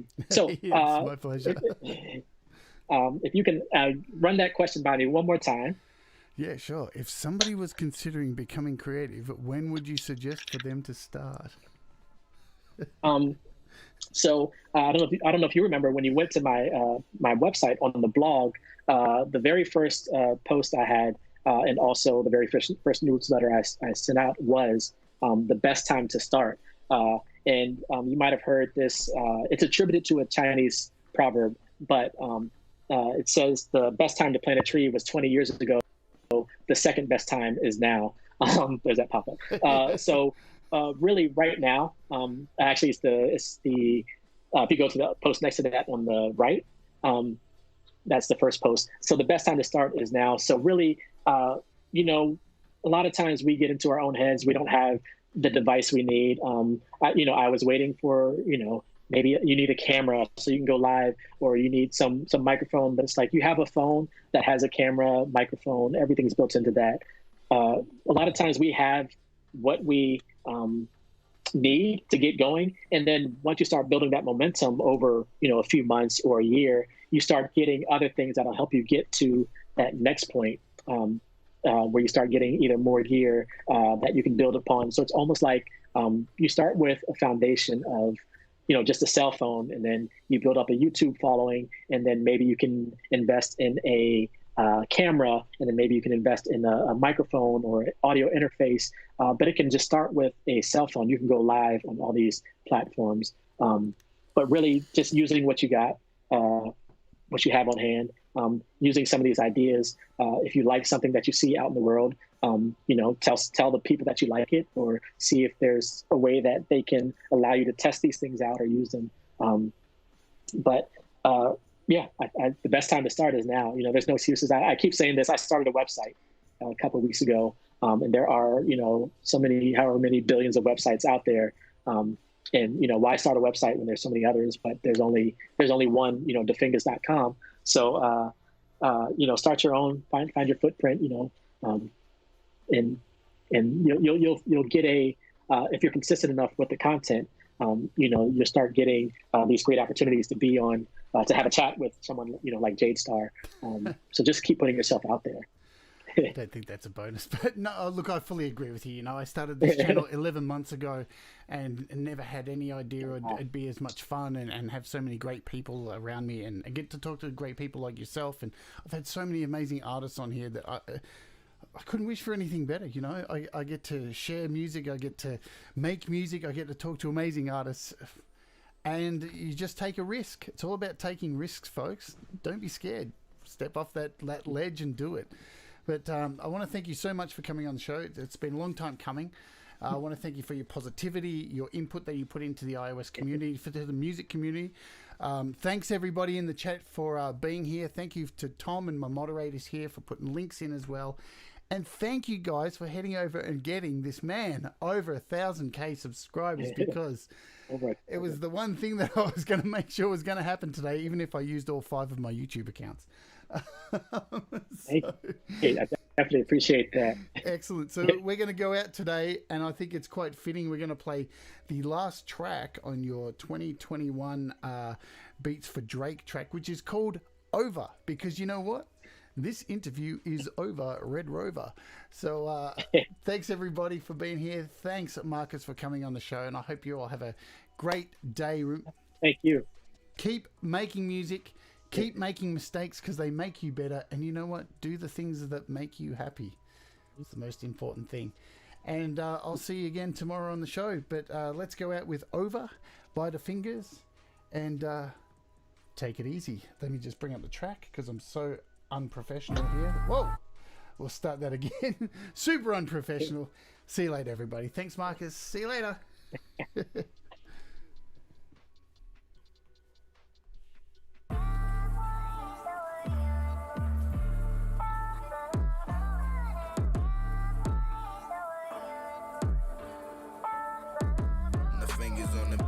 pleasure. If you can run that question by me one more time. Yeah, sure. If somebody was considering becoming creative, when would you suggest for them to start? So I don't know if you remember when you went to my my website on the blog, the very first post I had, and also the very first newsletter I sent out was the best time to start. And you might have heard this. It's attributed to a Chinese proverb, but it says the best time to plant a tree was 20 years ago. The second best time is now. There's that pop up. So really, right now, actually, it's the if you go to the post next to that on the right, that's the first post. So the best time to start is now. So really, a lot of times we get into our own heads. We don't have the device we need. I was waiting for, maybe you need a camera so you can go live, or you need some microphone, but it's like you have a phone that has a camera, microphone, everything's built into that. A lot of times we have what we need to get going. And then once you start building that momentum over, a few months or a year, you start getting other things that'll help you get to that next point, where you start getting either more gear that you can build upon. So it's almost like you start with a foundation of, just a cell phone, and then you build up a YouTube following, and then maybe you can invest in a camera, and then maybe you can invest in a microphone or audio interface. But it can just start with a cell phone. You can go live on all these platforms. But really just using what you got, what you have on hand, using some of these ideas. If you like something that you see out in the world, tell the people that you like it, or see if there's a way that they can allow you to test these things out or use them. The best time to start is now. There's no excuses. I keep saying this. I started a website a couple of weeks ago, and there are, however many billions of websites out there. Why start a website when there's so many others? But there's only one, DaFingaz.com. So, start your own, find your footprint, and you'll get if you're consistent enough with the content, you'll start getting these great opportunities to be on, to have a chat with someone, like Jade Starr. So just keep putting yourself out there. I don't think that's a bonus, but no, look, I fully agree with you. I started this channel 11 months ago and never had any idea it'd be as much fun and have so many great people around me, and get to talk to great people like yourself. And I've had so many amazing artists on here that I couldn't wish for anything better. I get to share music, I get to make music, I get to talk to amazing artists, and you just take a risk. It's all about taking risks, folks. Don't be scared. Step off that ledge and do it. But I want to thank you so much for coming on the show. It's been a long time coming. I want to thank you for your positivity, your input that you put into the iOS community, for the music community. Thanks everybody in the chat for being here. Thank you to Tom and my moderators here for putting links in as well. And thank you guys for heading over and getting this man over 1,000K subscribers, because it was the one thing that I was going to make sure was going to happen today, even if I used all 5 of my YouTube accounts. Definitely appreciate that. Excellent. So we're going to go out today, and I think it's quite fitting. We're going to play the last track on your 2021 Beats for Drake track, which is called Over, because you know what? This interview is over, Red Rover. So thanks, everybody, for being here. Thanks, Marcus, for coming on the show, and I hope you all have a great day. Thank you. Keep making music. Keep making mistakes because they make you better. And you know what? Do the things that make you happy. It's the most important thing. And I'll see you again tomorrow on the show. But let's go out with Over by DaFingaz. And take it easy. Let me just bring up the track because I'm so unprofessional here. Whoa! We'll start that again. Super unprofessional. See you later, everybody. Thanks, Marcus. See you later. The fingers on the beat.